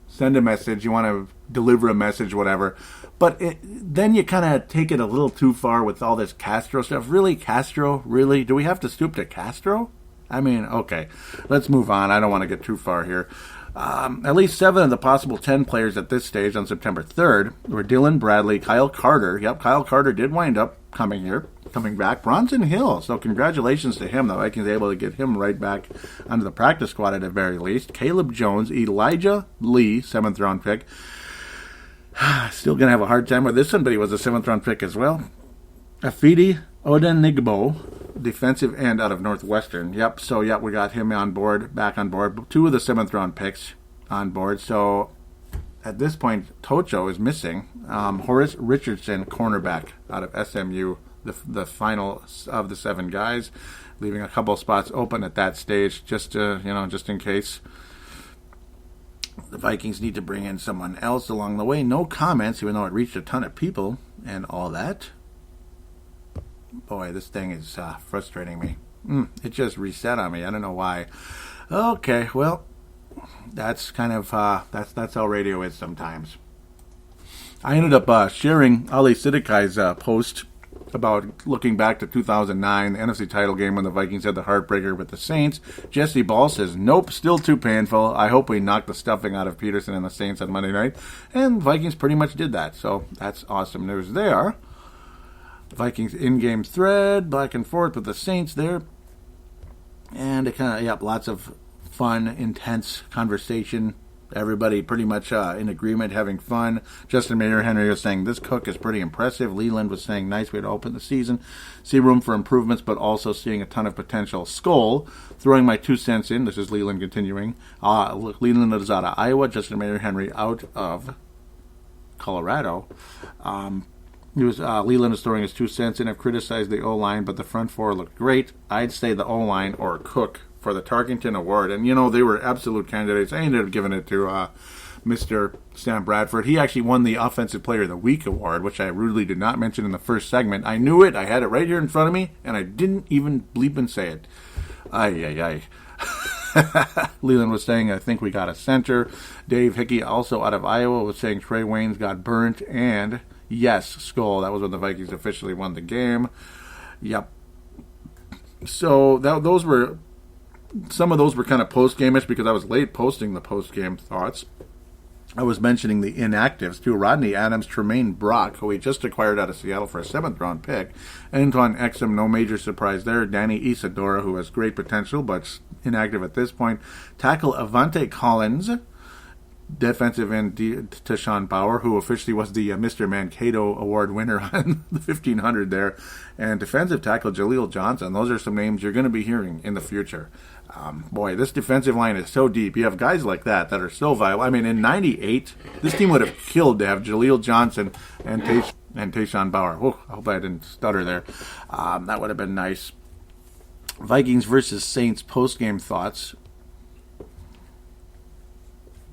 Speaker 3: send a message, you want to deliver a message, whatever. But then you kind of take it a little too far with all this Castro stuff. Really, Castro? Really? Do we have to stoop to Castro? I mean, okay. Let's move on. I don't want to get too far here. At least 7 of the possible 10 players at this stage on September 3rd were Dylan Bradley, Kyle Carter. Yep, Kyle Carter did wind up coming back. Bronson Hill. So congratulations to him. The Vikings able to get him right back onto the practice squad at the very least. Caleb Jones, Elijah Lee, 7th round pick. Still going to have a hard time with this one, but he was a 7th round pick as well. Afidi Odenigbo, defensive end out of Northwestern. Yep, so we got him back on board. 2 of the 7th round picks on board. So at this point, Tocho is missing. Horace Richardson, cornerback out of SMU, the final of the 7 guys, leaving a couple of spots open at that stage, just in case. The Vikings need to bring in someone else along the way. No comments, even though it reached a ton of people and all that. Boy, this thing is frustrating me. It just reset on me. I don't know why. Okay, well, that's kind of that's how radio is sometimes. I ended up sharing Ali Siddiqai's post about looking back to 2009, the NFC title game when the Vikings had the heartbreaker with the Saints. Jesse Ball says, nope, still too painful. I hope we knock the stuffing out of Peterson and the Saints on Monday night. And Vikings pretty much did that, so that's awesome news there. The Vikings in-game thread, back and forth with the Saints there. And it kind of, lots of fun, intense conversation. Everybody pretty much in agreement, having fun. Justin Mayer Henry was saying, this Cook is pretty impressive. Leland was saying, nice way to open the season. See room for improvements, but also seeing a ton of potential. Skull, throwing my 2 cents in. This is Leland continuing. Leland is out of Iowa. Justin Mayer Henry out of Colorado. Leland is throwing his 2 cents in. I've criticized the O-line, but the front four looked great. I'd say the O-line or Cook for the Tarkington Award. And, they were absolute candidates. I ended up giving it to Mr. Sam Bradford. He actually won the Offensive Player of the Week award, which I rudely did not mention in the first segment. I knew it. I had it right here in front of me, and I didn't even bleep and say it. Ay. Leland was saying, I think we got a center. Dave Hickey, also out of Iowa, was saying Trey Waynes got burnt. And, yes, Skull. That was when the Vikings officially won the game. Yep. So, some of those were kind of post-game-ish because I was late posting the post-game thoughts. I was mentioning the inactives, too. Rodney Adams, Tremaine Brock, who we just acquired out of Seattle for a 7th-round pick. Antoine Exum, no major surprise there. Danny Isadora, who has great potential, but inactive at this point. Tackle Avante Collins. Defensive end Tashawn Bauer, who officially was the Mr. Mankato Award winner on the 1500 there. And defensive tackle Jaleel Johnson. Those are some names you're going to be hearing in the future. Boy, this defensive line is so deep. You have guys like that are so viable. I mean, in 98, this team would have killed to have Jaleel Johnson and Tashawn Bauer. Whoa, I hope I didn't stutter there. That would have been nice. Vikings versus Saints post-game thoughts.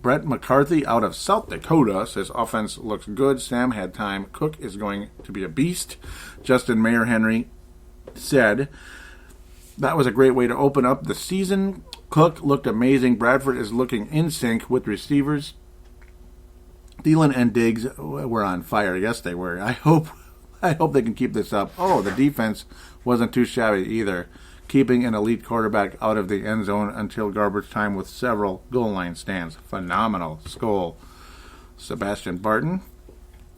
Speaker 3: Brett McCarthy out of South Dakota says offense looks good. Sam had time. Cook is going to be a beast. Justin Mayer Henry said that was a great way to open up the season. Cook looked amazing. Bradford is looking in sync with receivers. Thielen and Diggs were on fire. Yes, they were. I hope they can keep this up. Oh, the defense wasn't too shabby either, keeping an elite quarterback out of the end zone until garbage time with several goal line stands. Phenomenal. Skull. Sebastian Barton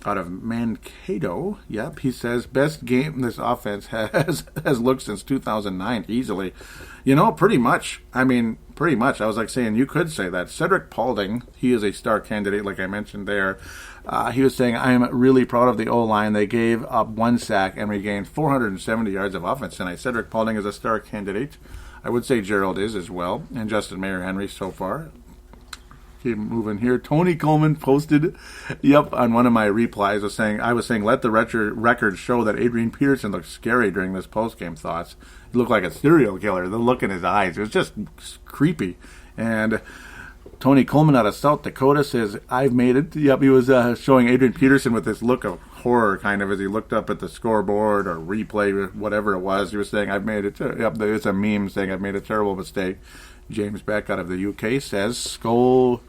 Speaker 3: out of Mankato. Yep, he says, best game this offense has looked since 2009, easily. Pretty much. I was like saying, you could say that. Cedric Paulding, he is a star candidate, like I mentioned there. He was saying, I am really proud of the O-line. They gave up 1 sack and regained 470 yards of offense tonight. Cedric Paulding is a star candidate. I would say Gerald is as well, and Justin Mayer Henry so far. Keep moving here. Tony Coleman posted, on one of my replies, I was saying, let the record show that Adrian Peterson looked scary during this post-game thoughts. He looked like a serial killer. The look in his eyes, it was just creepy. And Tony Coleman out of South Dakota says, I've made it. Yep, he was showing Adrian Peterson with this look of horror kind of as he looked up at the scoreboard or replay, whatever it was. He was saying, I've made it. Yep, there's a meme saying, I've made a terrible mistake. James Beck out of the UK says, Sko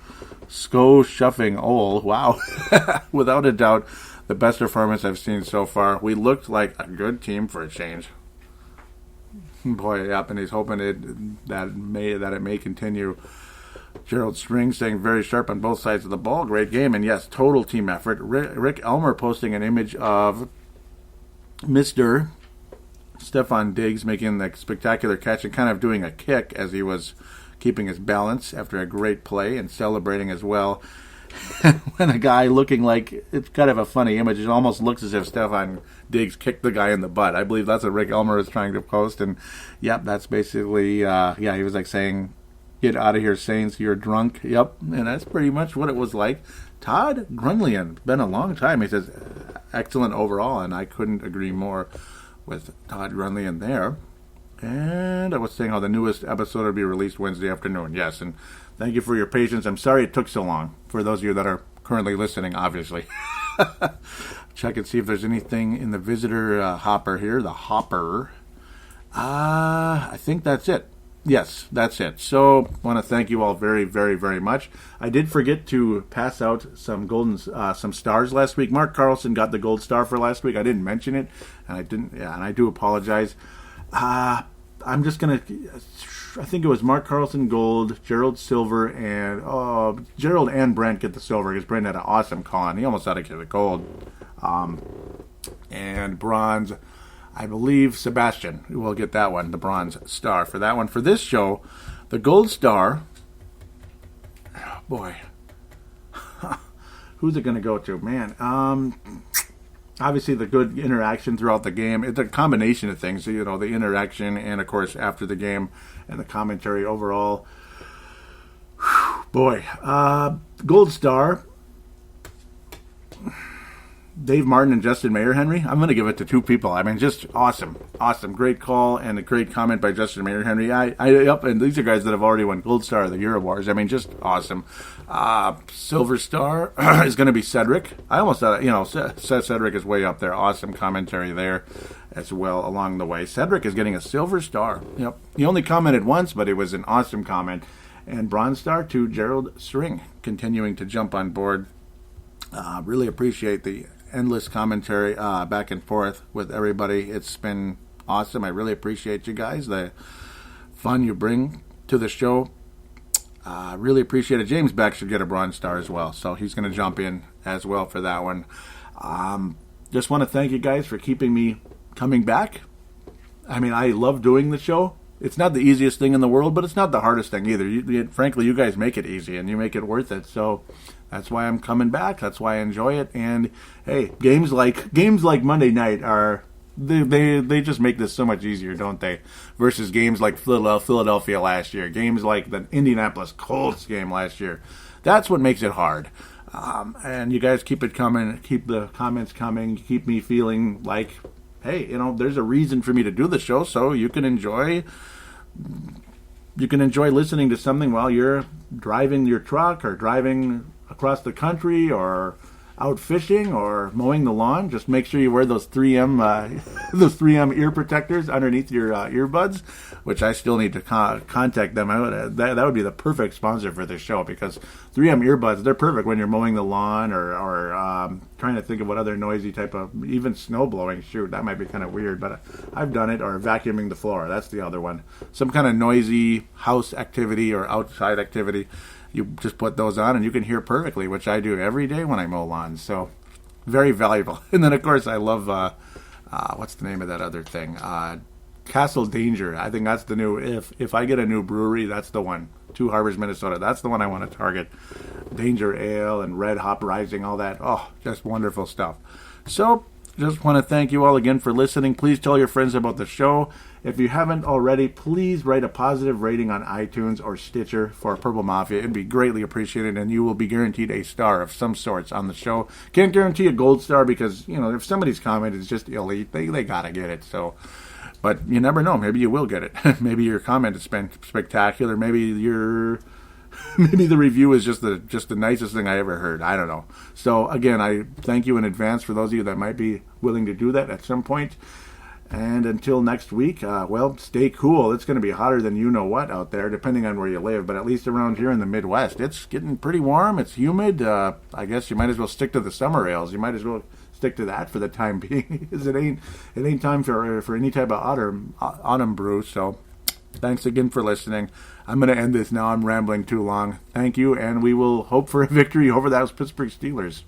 Speaker 3: shuffing Ole. Wow. Without a doubt, the best performance I've seen so far. We looked like a good team for a change. Boy, yep, and he's hoping that it may continue. Gerald String saying very sharp on both sides of the ball. Great game, and yes, total team effort. Rick Elmer posting an image of Mr. Stephon Diggs making the spectacular catch and kind of doing a kick as he was keeping his balance after a great play and celebrating as well. When a guy looking like, it's kind of a funny image, it almost looks as if Stephon Diggs kicked the guy in the butt. I believe that's what Rick Elmer is trying to post, and yep, that's basically, he was like saying, get out of here, Saints, you're drunk. Yep, and that's pretty much what it was like. Todd Grunlian, been a long time. He says, excellent overall, and I couldn't agree more with Todd Grunlian there. And I was saying how the newest episode will be released Wednesday afternoon. Yes, and thank you for your patience. I'm sorry it took so long for those of you that are currently listening, obviously. Check and see if there's anything in the visitor hopper here. The hopper. I think that's it. Yes, that's it. So, I want to thank you all very, very, very much. I did forget to pass out some stars last week. Mark Carlson got the gold star for last week. I didn't mention it, and I didn't. Yeah, and I do apologize. I'm just gonna. I think it was Mark Carlson gold, Gerald silver, and Gerald and Brent get the silver because Brent had an awesome call, and he almost had to get the gold. And bronze. I believe Sebastian will get that one, the bronze star for that one. For this show, the gold star, oh boy, who's it going to go to? Man, obviously the good interaction throughout the game. It's a combination of things, you know, the interaction and, of course, after the game and the commentary overall. Boy, gold star, Dave Martin and Justin Mayer Henry. I'm going to give it to two people. I mean, just awesome. Great call and a great comment by Justin Mayer Henry. And these are guys that have already won Gold Star of the Year awards. I mean, just awesome. Silver Star is going to be Cedric. I almost thought, Cedric is way up there. Awesome commentary there as well along the way. Cedric is getting a Silver Star. Yep. He only commented once, but it was an awesome comment. And Bronze Star to Gerald String, continuing to jump on board. Really appreciate the endless commentary back and forth with everybody. It's been awesome. I really appreciate you guys, the fun you bring to the show. Really appreciate it. James Beck should get a bronze star as well, so he's going to jump in as well for that one. Just want to thank you guys for keeping me coming back. I mean, I love doing the show. It's not the easiest thing in the world, but it's not the hardest thing either. Frankly, you guys make it easy, and you make it worth it, so that's why I'm coming back. That's why I enjoy it. And hey, games like Monday night are they just make this so much easier, don't they? Versus games like Philadelphia last year, games like the Indianapolis Colts game last year. That's what makes it hard. And you guys keep it coming, keep the comments coming, keep me feeling like, hey, there's a reason for me to do the show, so you can enjoy listening to something while you're driving your truck or driving across the country or out fishing or mowing the lawn. Just make sure you wear those 3M ear protectors underneath your earbuds, which I still need to contact them. That would be the perfect sponsor for this show, because 3M earbuds, they're perfect when you're mowing the lawn or trying to think of what other noisy type of, even snow blowing. Shoot, that might be kind of weird, but I've done it. Or vacuuming the floor, that's the other one. Some kind of noisy house activity or outside activity. You just put those on and you can hear perfectly, which I do every day when I mow lawns. So very valuable. And then, of course, I love, what's the name of that other thing? Castle Danger. I think that's the new, if I get a new brewery, that's the one. Two Harbors, Minnesota. That's the one I want to target. Danger Ale and Red Hop Rising, all that. Oh, just wonderful stuff. So just want to thank you all again for listening. Please tell your friends about the show. If you haven't already, please write a positive rating on iTunes or Stitcher for Purple Mafia. It'd be greatly appreciated, and you will be guaranteed a star of some sorts on the show. Can't guarantee a gold star because, if somebody's comment is just elite, they got to get it. So, but you never know. Maybe you will get it. Maybe your comment is spectacular. Maybe the review is just the nicest thing I ever heard. I don't know. So, again, I thank you in advance for those of you that might be willing to do that at some point. And until next week, stay cool. It's going to be hotter than you know what out there, depending on where you live. But at least around here in the Midwest, it's getting pretty warm. It's humid. I guess you might as well stick to the summer ales. You might as well stick to that for the time being, because it ain't time for any type of autumn brew. So thanks again for listening. I'm going to end this now. I'm rambling too long. Thank you, and we will hope for a victory over those Pittsburgh Steelers.